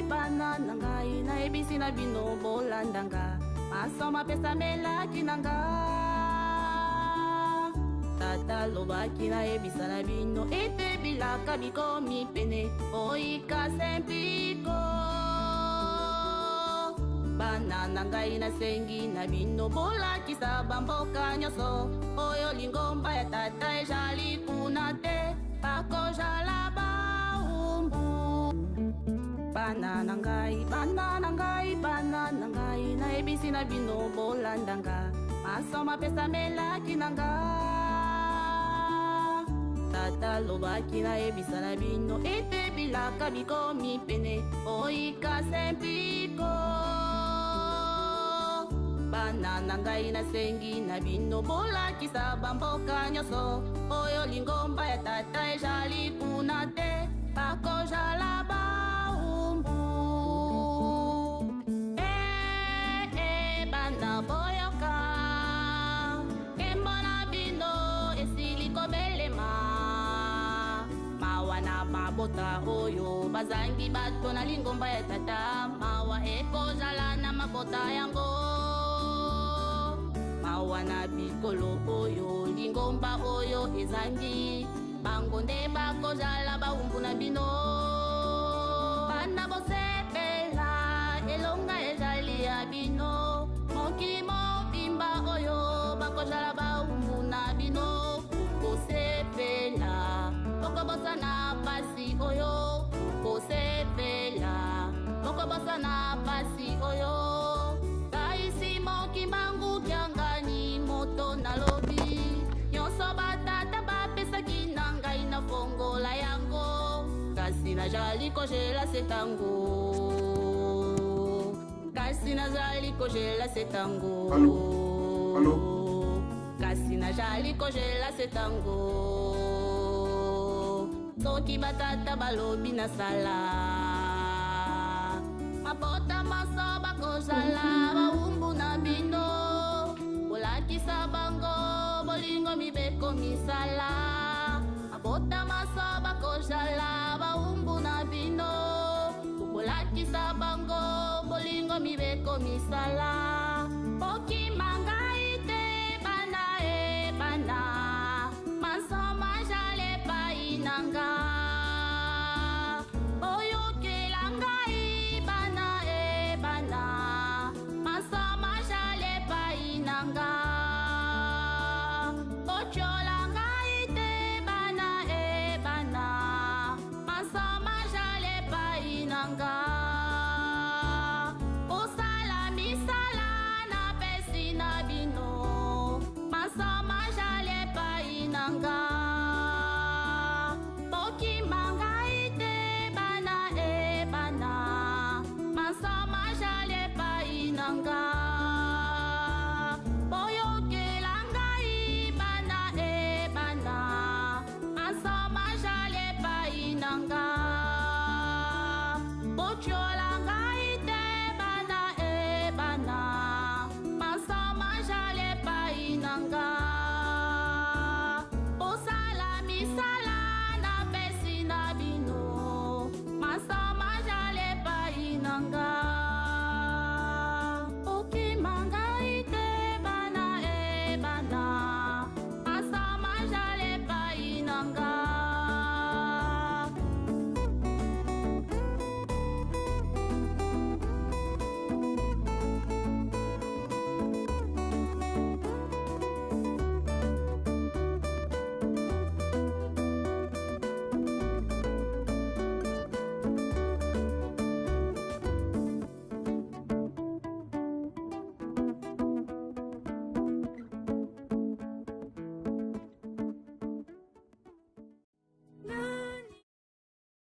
Bana nangai, na ebisi na bino bolandanga, masoma pesa melaki nanga. Tata lobaki na ebisa na bino, ete bilaka bikomi pene, oika sempiko. Bana nangai nasengi na bino bolakisa bamboka nyonso, oyo lingomba ya tata ezali kuna te, bakojala baumbu. Bana nangai, na ebisi na bino bolandanga, masoma pesa melaki nanga. Tata lobaki na ebisa na bino, ete bilaka bikomi pene, oika sempiko. Bana nangai nasengi na bino bolakisa bamboka nyonso, oyo lingomba ya tata ezali kuna te, bakojala baumbu. Bana boyoka, kembo na bino esili kobelema, mawana mabota oyo bazangi bato na lingomba ya tata mawa ekozala na mabota yango mawa na bikolo oyo lingomba oyo ezangi bango nde bakozala baumbu na bino bana bosepela elonga ezali ya bino mokili mobimba oyo bakozala baumbu na bino kosepela okobosana pasi oyo kosepela okobosana pasi oyo kaisi mokimbangu kyangani moto na lobi nyonso batata bapesaki na ngai na fongola yango kasi nazali kogela setango kasi nazali kogela setango kasi nazali kogela setango soki batata balobi nasala mapota maso bakozala baumbu na bino bolakisa bango bolingo mibeko misala mapota maso bakozala baumbu na bino bolakisa bango bolingo mibeko misala pokimanga ite bana e bana masoma jale painanga oyokela ngai bana e bana masoma jale painanga ochola ngai te bana e bana masoma jale painanga osala misala na pesi na bino masoma jale painanga pokimanga ite bana e bana masoma jale painanga boyokela ngai bana e bana masoma jale painanga bochola ngai te bana e bana masoma jale painanga osala misala na pesi na bino masoma jale painanga okimanga ite bana e bana masoma jale painanga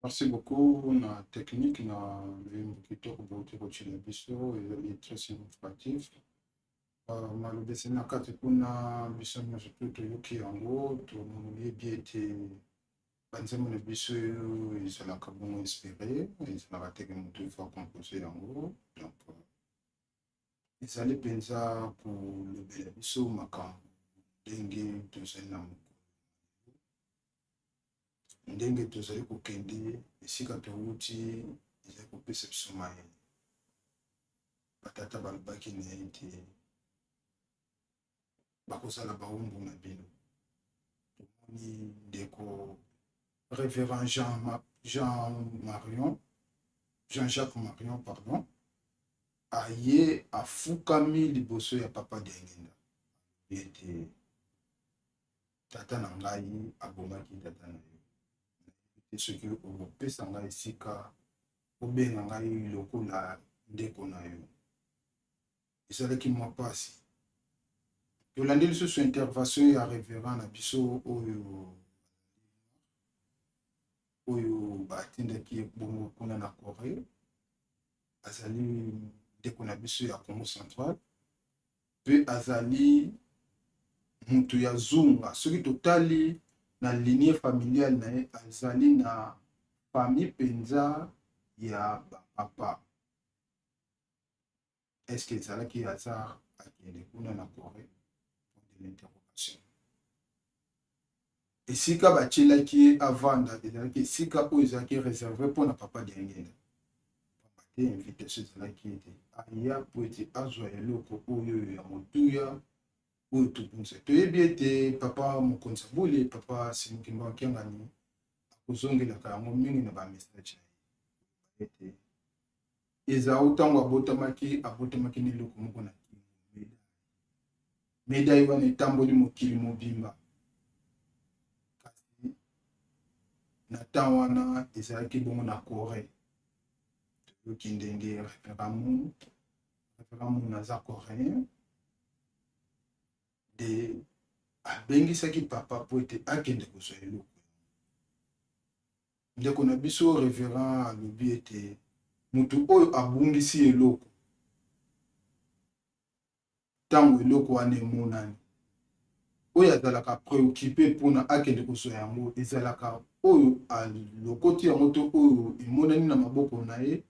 Merci beaucoup na technique na kitoko bote kochila biso ezali très significatif malobi esali na kati kuna biso nyonso tu toyoki yango toyebi ete banzembo na biso oyo ezalaka bongo inspiré ezalaka teke moto ifa compose yango donc ezali mpenza kolobela biso makambo ndenge tozali na mokolo ndenge tozali kokende esika touti ezali kopesa biso mayele batata balobaki na ye ete bakozala baumbu na bino tomoni ndeko révérend Jean-Jacques Marion pardon aye afukami liboso ya papa Dengenda ete tata na ngai abomaki tata na yo soki okopesa ngai esika obenga ngai lokola ndeko na yo ezalaki mwa mpasi tolandi lisusu intervention ya révérend na biso oyo batindaki ye bongo kuna na Corée azali ndeko na biso ya Congo central mpe azali mutu ya zunga soki totali na lignée familiale na ye azali na famille penza ya bapapa est-ce que ezalaki hasard akende kuna na Corée pour de l'interrogation esika batielaki avanda ezalaki esika oyo ezalaki réservé mpona papa diangenda te invitation ezalaki ete aya mpo ete azwa eloko oyo ya motuya oyo tobungisa toyebi ete papa mokonzi aboli papa simokimba wakiangani akozongelaka yango mingi na bamessage na ye ete ezala ntango abotamaki n'eloko moko na kino medai wana etamboli mokili mobimba kasi na ntan wana ezalaki bongo na Corée toyoki ndenge référent aza coréen de abengisaki papa mpo ete akende kozwa eloko ndeko na biso référent alobi ete mutu oyo abungisi eloko ntango eloko wana emonani oyo azalaka préoccupé mpona akende kozwa yango ezalaka oyo alokoti yango to oyo emonani na maboko na ye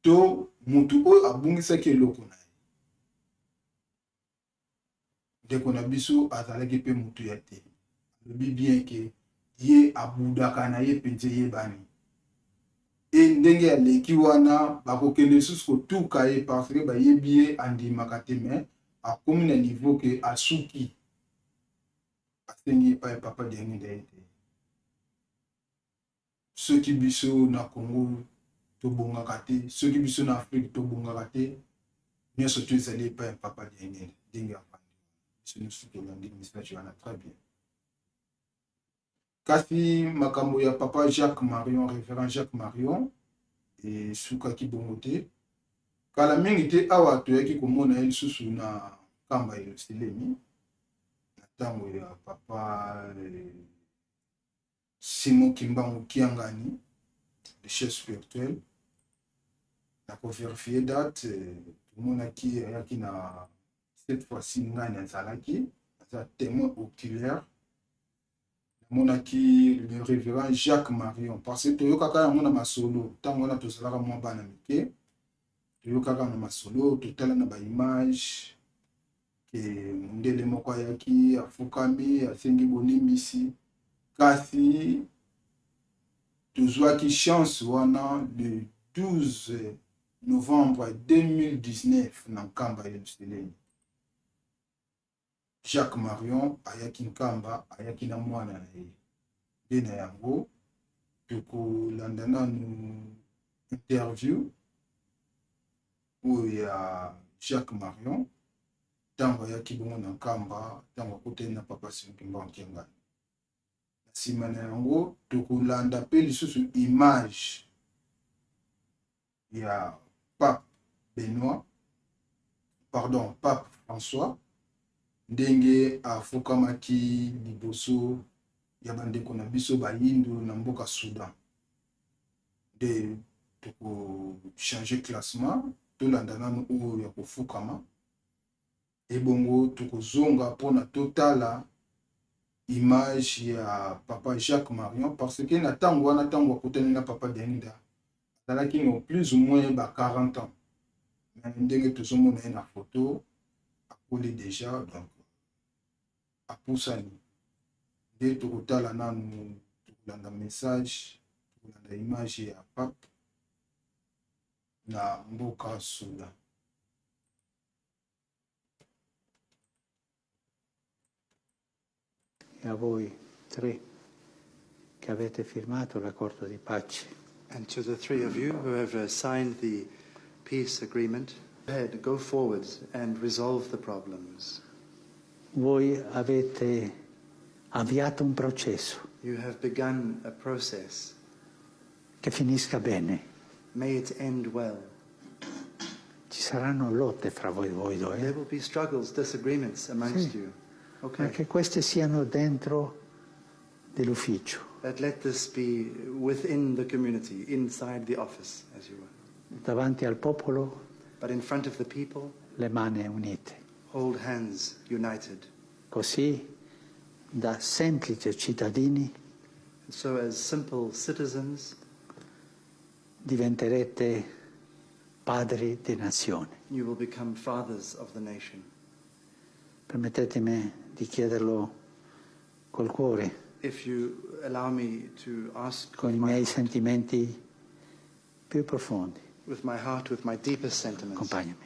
to mutu oyo abungisaki eloko na ye ndeko na biso azalaki mpe mutu ya te alobi bien ke ye abudaka na ye mpenza yebani e ndenge aleki wana bakokende lisusu kotuka ye parce que bayebi ye andimaka te me akomi na niveau ke asuki asengi epai papa diangenda ye te soki biso na Congo tobongaka te soki biso na Afrique tobongaka te nyonso to ezali epai papa diangenda ndenge afandi biso nyonso tolandi message wana très bien kasi makambo ya papa Jacques Marion référent Jacques Marion esukaki bongo te kala mingi te awa toyaki komona ye lisusu na kamba ya Yelusalemi na ntango ya papa Simon Kimbangu Kiangani le chef spirituel na koverifie date tomonaki ayaki na cette fois-ci ngani azalaki aza témoin oculaire monaki le révérend Jacques Marion parce que toyokaka yango na masolo ntango wana tozalaka mwa bana mike toyokaka na masolo totala na baimage ke mondele moko ayaki afukami asengi bonimbisi kasi tozwaki chance wana le 12 novembre 2019 na nkamba ya Yelusalemi Jacques Marion ayaki nkamba ayaki na mwana na ye nde na yango tokolanda nanu interview oyo ya Jacques Marion ntango ayaki bongo na nkamba ntango akotani na papa Simokimba Wakiangani na nsima na yango tokolanda mpe lisusu image ya pape François ndenge afukamaki liboso ya bandeko na biso bayindu na mboka Soudan nde tokochange classement tolanda nanu oyo ya kofukama ebongo tokozonga mpona totala image ya papa Jacques Marion parce que na ntango wana ntango akutani na papa diangenda azalaki no plus ou moins ba 40 ans ndenge tozomona ye na photo akoli déjà donc apusani nde tokotala nanu tokolanda message tokolanda image ya pape na mboka Soudan. E a voi tre che avete firmato l'accordo di pace. And to the three of you who have signed the peace agreement, go forward and resolve the problems. Voi avete avviato un processo. You have begun a process. Che finisca bene. May it end well. Ci saranno lotte fra voi due. There will be struggles, disagreements amongst you. Okay. Ma che queste siano dentro dell'ufficio. But let this be within the community, inside the office, as you were. Davanti al popolo. But in front of the people. Le mani unite. Hold hands, united. Così, da semplici cittadini. And so as simple citizens. Diventerete padri di nazione. You will become fathers of the nation. Permettetemi di chiederlo col cuore. if you allow me to ask con i miei sentimenti più profondi. with my heart, with my deepest sentiments. Accompagnami.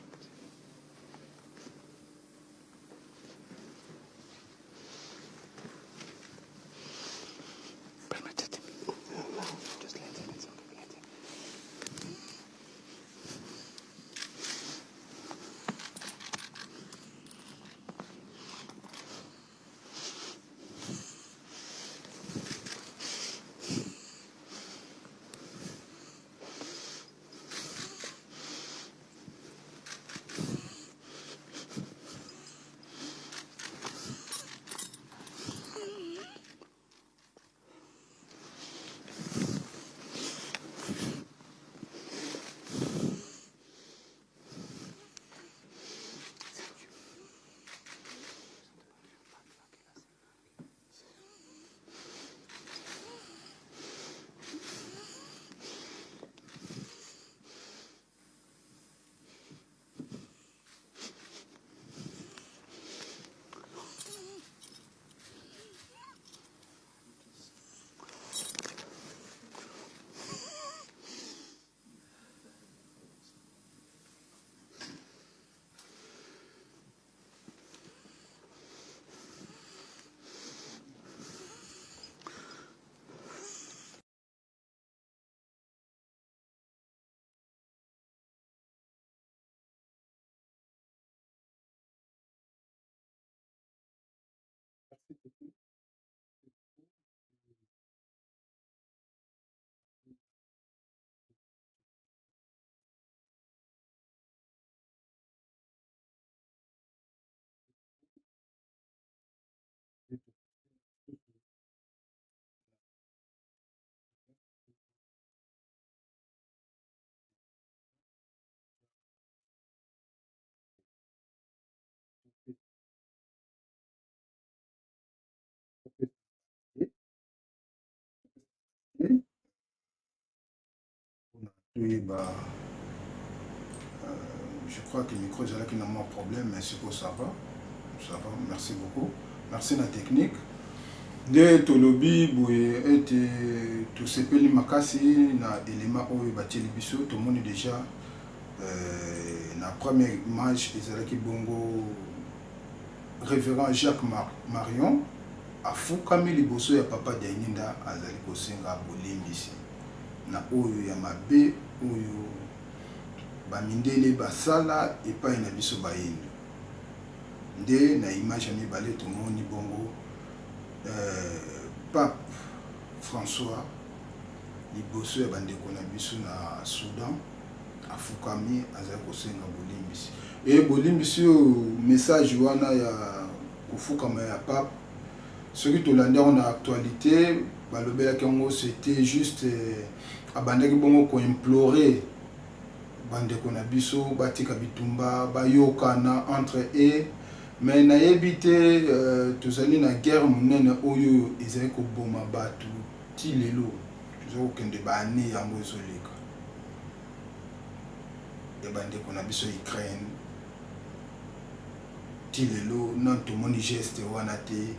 Oui, bah, je crois que le micro est là qui n'a pas de problème, mais c'est pour ça va. Ça va, merci beaucoup. Merci la technique. De tolobi boye ete to sepeli makasi na élément oyo bateli biso to moni déjà na première image ezalaki bongo révérend Jacques Marion afukami liboso ya papa Dianinda azali kosenga bolimbisi na oyo ya mabe oyo bamindele basala epai na biso bayindo nde na image ya mibale tomoni bongo Pape François liboso ya bandeko na biso na Soudan afukami azali kosenga bolimbisi e bolimbisi oyo message wana ya kofukama ya Pape soki tolandi yango na actualité balobelaki yango c'était juste abandaki bongo koimplore bandeko na biso batika bitumba bayokana entre eux mais nayebi te tozali na guerre monene oyo ezali koboma bato ti lelo tozali kokende baane yango ezoleka ya bandeko na biso Ukraine ti lelo na tomoni geste wana te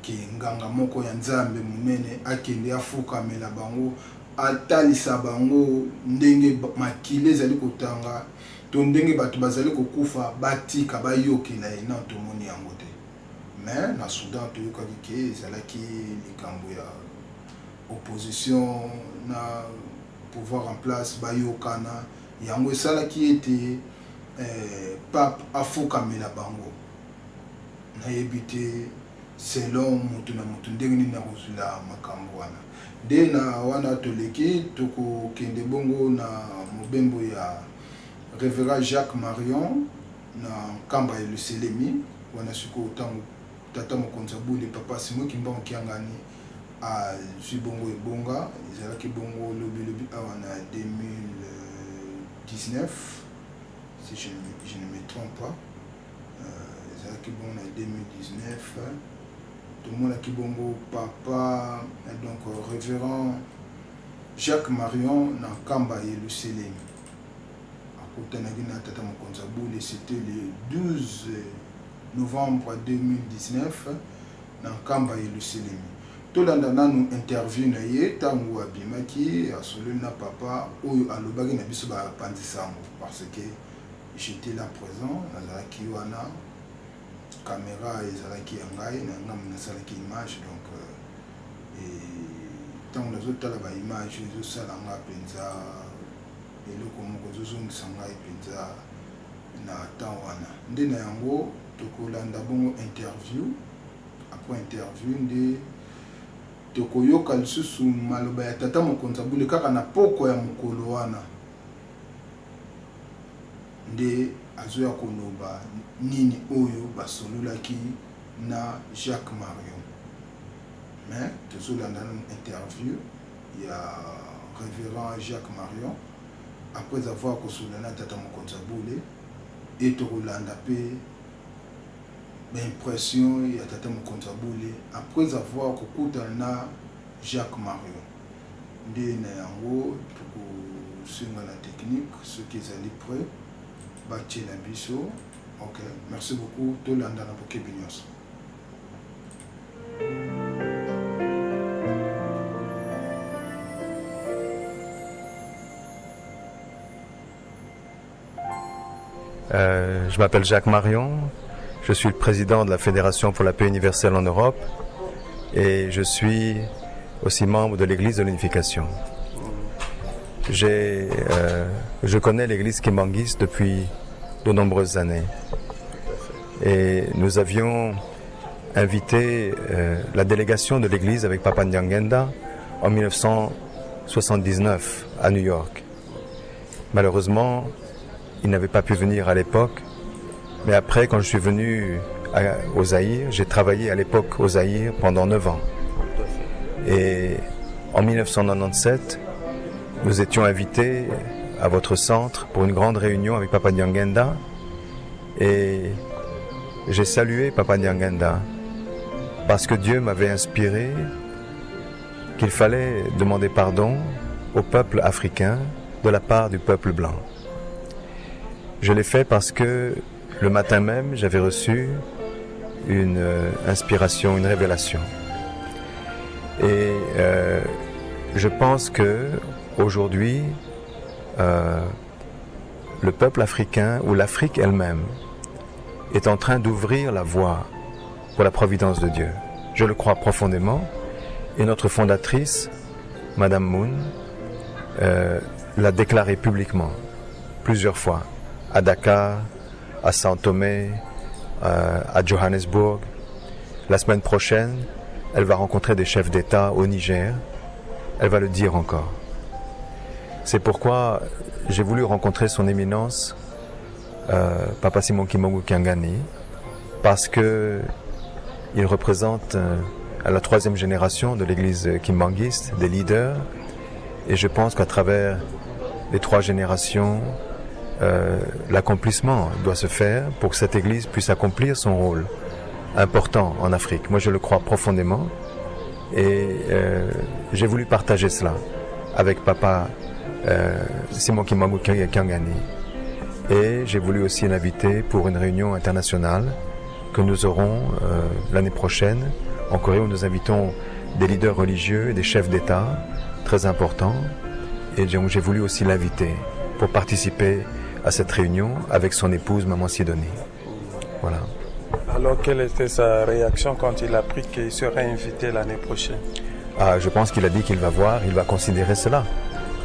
ke nganga moko ya nzambe monene akende afukamela bango atalisa bango ndenge makile ezali kotanga to ndenge bato bazali kokufa batika bayokela ye na tomoni yango te mais na Soudan toyokaki ke ezalaki likambo ya opposition na pouvoir en place bayokana yango esalaki ete Pape afukamela bango nayebi te selon mutu na mutu ndenge nini na kozula makambo wana nde na wana toleki tokokende bongo na mobembo ya révérend Jacques Marion na nkamba ya Luselemi wana sikoyo ntango tata mokonzi abuli papa Simon Kimbangu Kiangani azwi bongo ebonga ezalaki bongo lobilobi awa na 2019 si je ne me trompe pas ezalaki bongo na 2019 tomonaki bongo papa donc révérend Jacques Marion na nkamba ya Luselemi akotanaki na tata mokonzi abuli c'était le 12 novembre 2019 na nkamba ya Luselemi tolanda nanu interview na ye tango abimaki asololi na papa oyo alobaki na biso bapanzisango parce que j'étais là présent nazalaki wana caméra ezalaki ya ngai na ngai nasalaki image donc ntango nazotala baimage ezosala nga mpenza eloko moko ezozongisa ngai mpenza na temps wana nde na yango tokolanda bongo interview après interview nde tokoyoka lisusu maloba ya tata mokonzi abule kaka na poko ya mokolo wana nde azoya koloba nini oyo basololaki na Jacques Marion. Mais tozolanda na interview ya révérend Jacques Marion après avoir kosolola na tata mokonzi abule et tokolanda pe l'impression ya tata mokonzi abule après avoir kokutana na Jacques Marion nde na yango tokosenga na technique ceux qui ezali prêt batie na biso. Ok, merci beaucoup tolanda na bokebi nyonso. Je m'appelle Jacques Marion, je suis le président de la Fédération pour la paix universelle en Europe et je suis aussi membre de l'Église de l'Unification. Je connais l'Église kimbanguiste depuis de nombreuses années et nous avions invité la délégation de l'Église avec Papa Nyangenda en 1979 à New York. Malheureusement, il n'avait pas pu venir à l'époque, mais après, quand je suis venu au Zaïre, j'ai travaillé à l'époque au Zaïre pendant 9 ans. Et en 1997, nous étions invités à votre centre pour une grande réunion avec Papa Nyangenda et j'ai salué Papa Nyangenda parce que Dieu m'avait inspiré qu'il fallait demander pardon au peuple africain de la part du peuple blanc. Je l'ai fait parce que le matin même, j'avais reçu une inspiration, une révélation. Et je pense que aujourd'hui, le peuple africain ou l'Afrique elle-même est en train d'ouvrir la voie pour la providence de Dieu. Je le crois profondément. Et notre fondatrice, Madame Moon, l'a déclaré publiquement plusieurs fois. À Dakar, à Sao Tomé, à Johannesburg. La semaine prochaine, elle va rencontrer des chefs d'État au Niger. Elle va le dire encore. C'est pourquoi j'ai voulu rencontrer son éminence, Papa Simon Kimbangu Kyangani, parce que il représente la 3e génération de l'église kimbanguiste, des leaders, et je pense qu'à travers les 3 générations, l'accomplissement doit se faire pour que cette église puisse accomplir son rôle important en Afrique. Moi, je le crois profondément et j'ai voulu partager cela avec Papa Simon Kimbangu Kyangani. Et j'ai voulu aussi l'inviter pour une réunion internationale que nous aurons l'année prochaine en Corée, où nous invitons des leaders religieux et des chefs d'État très importants. Et donc j'ai voulu aussi l'inviter pour participer à cette réunion avec son épouse, Maman Sidonie. Voilà. Alors, quelle était sa réaction quand il a appris qu'il serait invité l'année prochaine? Je pense qu'il a dit qu'il va voir, il va considérer cela.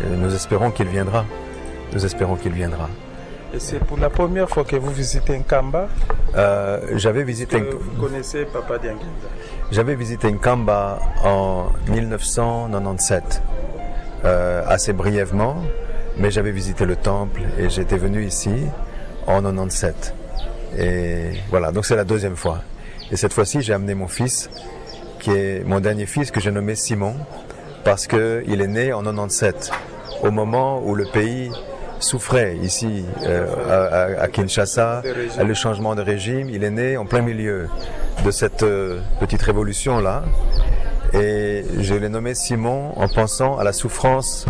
Et nous espérons qu'il viendra. Nous espérons qu'il viendra. Et c'est pour la première fois que vous visitez Nkamba? J'avais visité... Vous connaissez Papa Nyangenda? J'avais visité Nkamba en 1997, assez brièvement. Mais j'avais visité le temple et j'étais venu ici en 97. Et voilà, donc c'est la 2e fois. Et cette fois-ci, j'ai amené mon fils, qui est mon dernier fils, que j'ai nommé Simon, parce qu'il est né en 97, au moment où le pays souffrait ici à Kinshasa, à le changement de régime. Il est né en plein milieu de cette petite révolution-là. Et je l'ai nommé Simon en pensant à la souffrance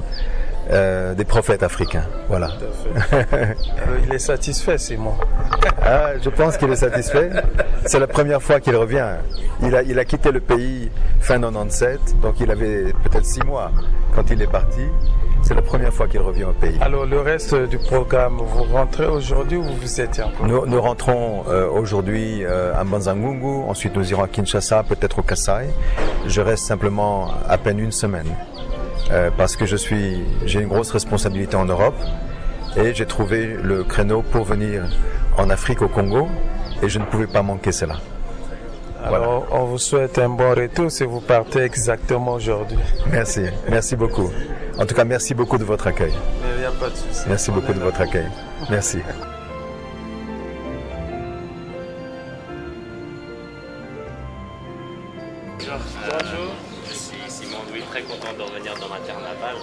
des prophètes africains. Voilà. Il est satisfait, Simon. Ah, je pense qu'il est satisfait. C'est la première fois qu'il revient. Il a quitté le pays fin 97, donc il avait peut-être 6 mois quand il est parti. C'est la première fois qu'il revient au pays. Alors le reste du programme, vous rentrez aujourd'hui ou vous êtes encore? Nous rentrons aujourd'hui à Mbanza-Ngungu, ensuite nous irons à Kinshasa, peut-être au Kasaï. Je reste simplement à peine une semaine parce que j'ai une grosse responsabilité en Europe et j'ai trouvé le créneau pour venir en Afrique, au Congo, et je ne pouvais pas manquer cela. Alors, on vous souhaite un bon retour si vous partez exactement aujourd'hui. Merci beaucoup. En tout cas, merci beaucoup de votre accueil. Il n'y a pas de souci. Merci beaucoup de votre accueil. Merci. Bonjour. Je suis Simon Louis, très content de revenir dans ma terre natale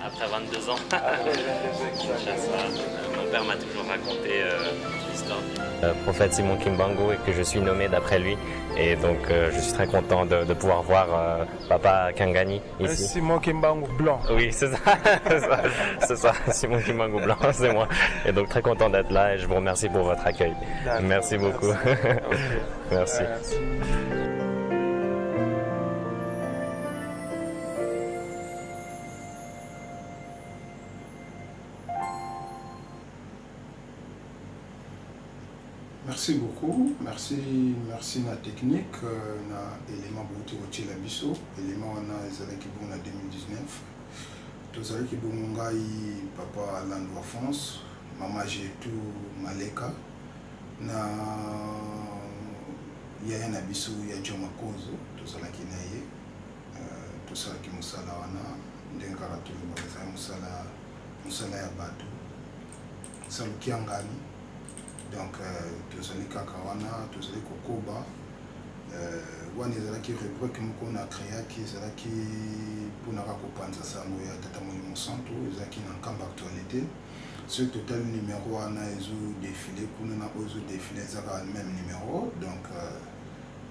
après 22 ans. Mon père m'a toujours raconté l'histoire du prophète Simon Kimbangu et que je suis nommé d'après lui. Et donc je suis très content de pouvoir voir Papa Kangani ici. Simon Kimbangu blanc. Oui, c'est ça. C'est ça, Simon Kimbangu blanc, c'est moi. Et donc très content d'être là et je vous remercie pour votre accueil. Merci beaucoup. Merci. Merci beaucoup, merci na technique, na élément bouti rotier la biso, élément na ezalaki bon na 2019. Tozalaki bon ngai papa Landwa France, mama Jetu Maleka, na yaya na biso ya Joma Kozo, tozalaki na ye, tozalaki musala wana, ndenge kaka toloba ezali musala ya bato, saluki ya ngani. Donc, tozali kaka wana, tozali kokoba, wana ezalaki rubrique moko na créaki ezalaki mpona kaka kopanza sango ya tata Molimo Santu, ezalaki na nkamba actualité. Ce total numéro wana ezodéfile kuna na oyo ezodéfile ezaka même numéro. Donc,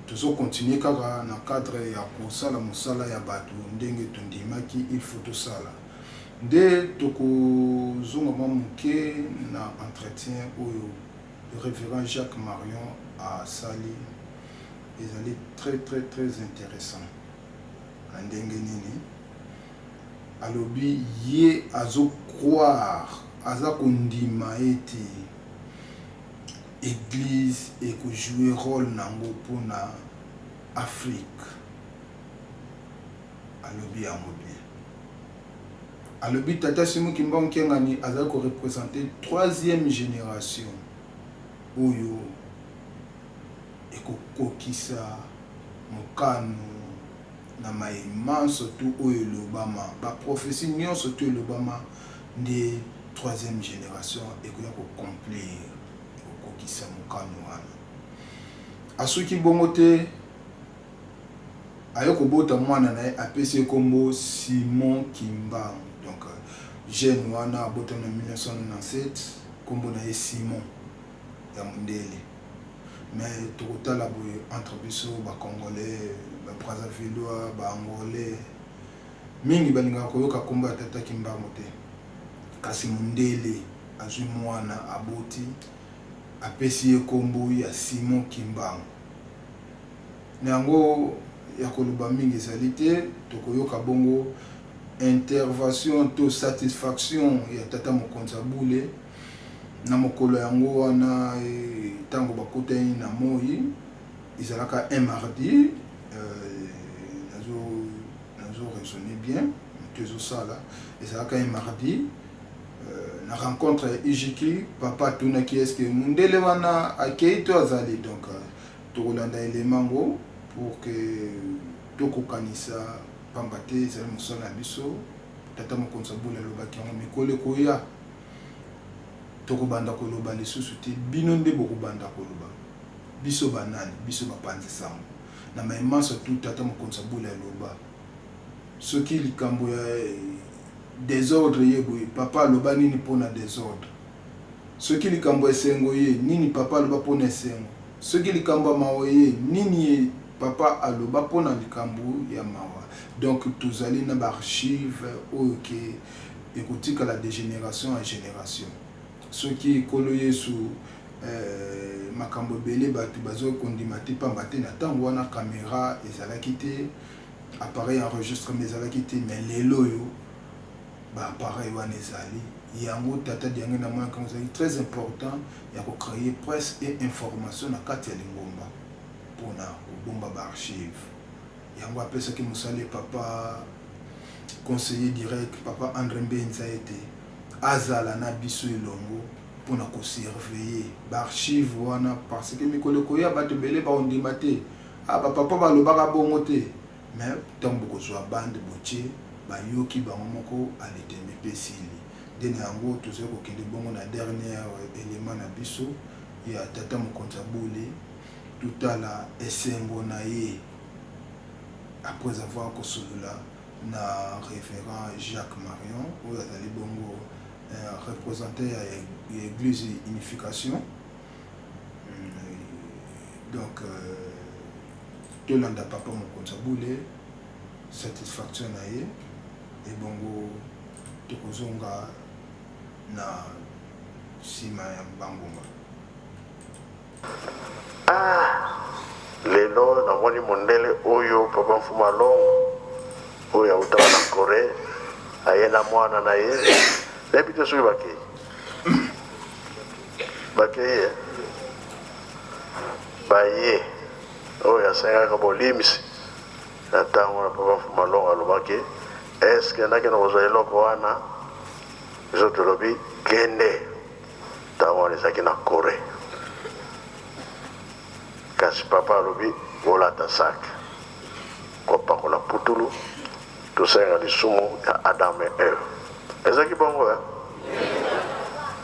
tozokontinue kaka na cadre ya kosala mosala ya bato ndenge tondimaki il faut tosala. Nde tokozonga mwa moke na entretien oyo le révérend Jacques Marion à Sali, ils allaient très intéressant. Andenge nini, alobi ye azo croire, aza kondima ete église et que jouer rôle nango pona Afrique. Alobi yango bien. Alobi tata Simon Kimbangu Kengani aza ko représenter 3e génération. Oyo ekokokisa mokano na maema surtout oyo lobama ba prophétie nyon surtout lobama de 3e génération ekoya ko accomplir ekokokisa mokano wana asuki bongo te ayo kobota mwana na ye apesi kombo Simon Kimbangu. Donc jeune wana abota na 1997 kombo na ye Simon ya mundele. Mais tokotala boye entre biso ba congolais ba brazzaville ba angolais mingi balinga koyoka kombo ya tata Kimbangu te, kasi mundele azwi mwana aboti apesi ye kombo ya Simon Kimbangu. Nango ya koloba mingi ezali te, tokoyoka bongo intervention to satisfaction ya tata Mokonzi Abule na mokolo yango wana tango bakotani na moi ezalaka un mardi, nazo raisonner bien tezo sala ezalaka un mardi, na rencontre Ijiki papa tunaki eske mundele wana akei to azali. Donc tokolanda elemango pour que tokokanisa pambate ezali mosala na biso tata Mokonzi Abule alobaki yango mikolo koya tokobanda koloba lisusu te, bino nde bokobanda koloba biso banani biso bapanzi sango na maema surtout tata Mokonzi Abule aloba soki likambo ya désordre ye boye papa aloba nini mpona désordre, soki likambo esengo ye nini papa aloba mpona esengo, soki likambo ya mawa ye nini papa aloba mpona likambo ya mawa. Donc tozali na ba archive oyo ke ekotikala de génération en génération soki ekolo yesu makambo ebele bato bazokondima te pamba te na ntango wana caméra ezalaki te appareil enregistrement ezalaki te mais lelo oyo baappareil wana ezali yango tata diange na mwana kango ezali très important ya kocréer presse et information na kati ya lingomba mpona kobomba baarchive yango apesaki mosala papa conseiller direct papa André Mbenza ete azala na biso elongo mpona kosurveiller baarchive wana parce que mikolo koya bato ebele baondima te bapapa balobaka bongo te mais ntango bokozwa bande botie bayoki bango moko aletembe mpe esili nde na yango tozali kokende bongo na dernière élément na biso ya tata mokonzi abule totala esengo na ye après avoir kosolola na révérend Jacques Marion oyo azali bongo représentant ya église unification donc tolanda papa mokonzi abule satisfaction na ye ebongo tokozonga na nsima ya mbangoma. Lelo namoni mondele oyo papa mfuma longo oyo autaka na Corée aye na mwana na ye nayebi te soki bakei baye oyo asengaka bolimisi na ntango na papa mfuma longo alobaki eske nakenda kozwa eloko wana biso tolobi kende ntango wana ezalaki na Corée kasi papa alobi olata sak kopakola putulu tosenga lisumu ya Adam et Eve ezalaki bongo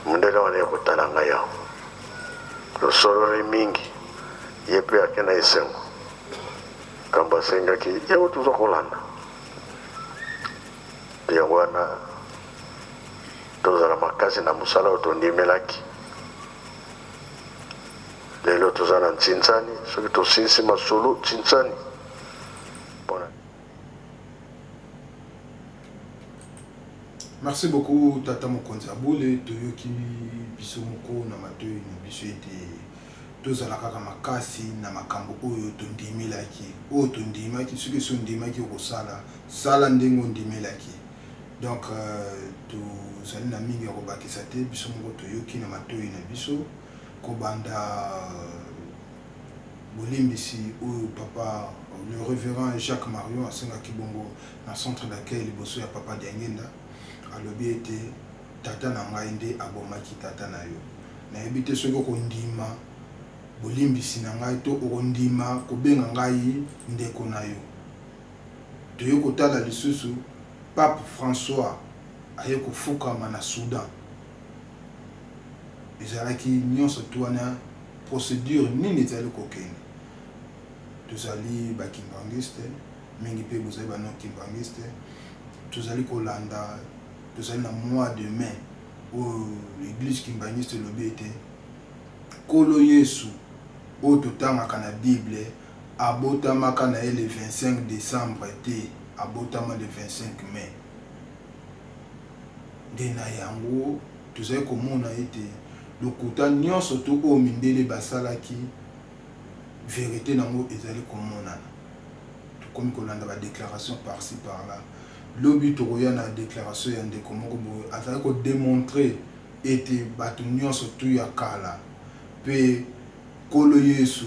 mondele wana ekotala ngai awa losololi mingi ye mpe akenda esengo kambo asengaki yango toza kolanda yango wana tozala makasi na mosala oyo tondimelaki lelo toza na ntsintsani soki tosilisi masolo ntsintsani Merci beaucoup tata mokonzi abule toyoki biso moko na matoyi na biso ete tozala kaka makasi na makambo oyo tondimaki soki so ondimaki okosala sala ndenge ondimelaki donc tozali na mingi ya kobakisa te biso moko toyoki na matoyi na biso kobanda bolimbisi oyo papa le révérend Jacques Marion asengaki bongo na centre d'accueil liboso ya papa Diangenda alobi ete tata na ngai nde abomaki tata na yo nayebi te soki okondima bolimbisi na ngai to okondima kobenga ngai ndeko na yo toyo kotala lisusu pape François aye kofukama na Soudan ezalaki nyonso tu wana procédure nini ezali kokende tozali bakimbangiste mingi mpe bozali bano kimbangiste tozali kolanda tozali na mois de mai oyo l'église kimbangiste elobi ete nkolo yesu oyo totangaka na bible abotamaka na ye le 25 décembre te abotama le 25 mai nde na yango tozali komona ete lokuta nyonso to oyo mindele basalaki vérité nango ezali komonana tokomi kolanda badéclaration par-ci par-là lobi tokoya na déclaration ya ndeko moko boye azali kodémontre ete bato nyonso tu ya kala mpe nkolo yesu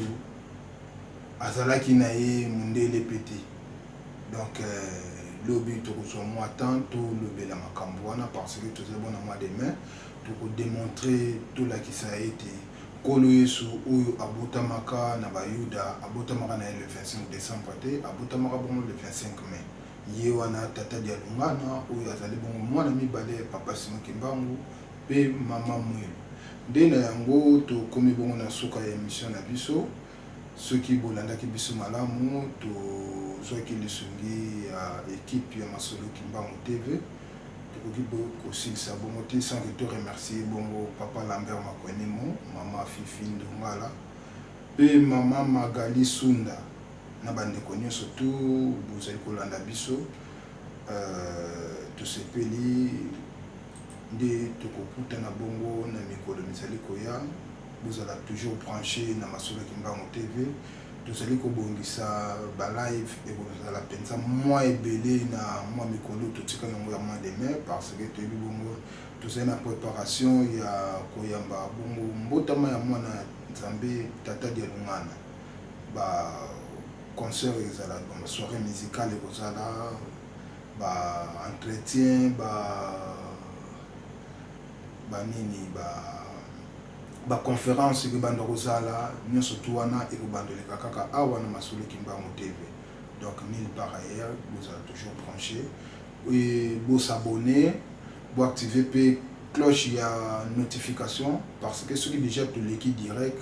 azalaki na ye mondele pete donc lobi tokozwa mwa temps tolobela makambo wana parce que tozali bona mois de mai tokodémontre tolakisa ete nkolo yesu oyo abotamaka na bayuda abotamaka na ye le 25 décembre te abotamaka bongo le 25 mai ye wana tata dialungana oyo azali bongo mwana mibale papa Simon Kimbangu mpe mama Mwelu nde na yango tokomi bongo na suka ya émission na biso soki bolandaki biso malamu tozwaki lisungi ya équipe ya Masolo Kimbangu TV tokoki kosilisa bongo te sans que to remercier bongo papa Lambert Makwenemo mama Fifi Ndongala mpe mama Magali Sunda na bandeko nyonso tu bozali kolanda biso tosepeli nde tokokutana bongo na mikolo mizali koya bozala toujours branché na Masolo Kimbangu TV tozali kobongisa balive ekozala mpenza mwa ebele na mwa mikolo totika yango ya mois de mai parce que toyebi bongo tozali na préparation ya koyamba bongo mbotama ya mwana nzambe tata dialungana ba concert ezala ba soirée musicale ekozala ba entretien ba nini ba conférence ke banda kozala nyonso tu wana ekobandoleka kaka awa na Masolo Kimbangu TV. Donc nulle part ailleurs, vous allez toujours branché et vous s'abonner, vous activer pe cloche il y a notification parce que ceux qui déjà tout l'équipe direct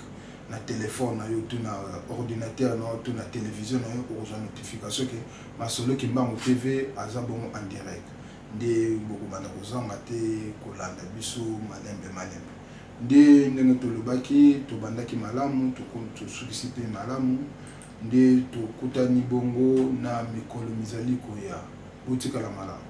na téléphone na yo tout na ordinateur na tout na télévision na yo pour notification que Masolo Kimbangu TV azabon en direct de beaucoup banda kozanga te kolanda biso malembe nde ndenge tolobaki tobandaki malamu tosukisi mpe malamu nde tokutani bongo na mikolo mizali koya botikala malamu.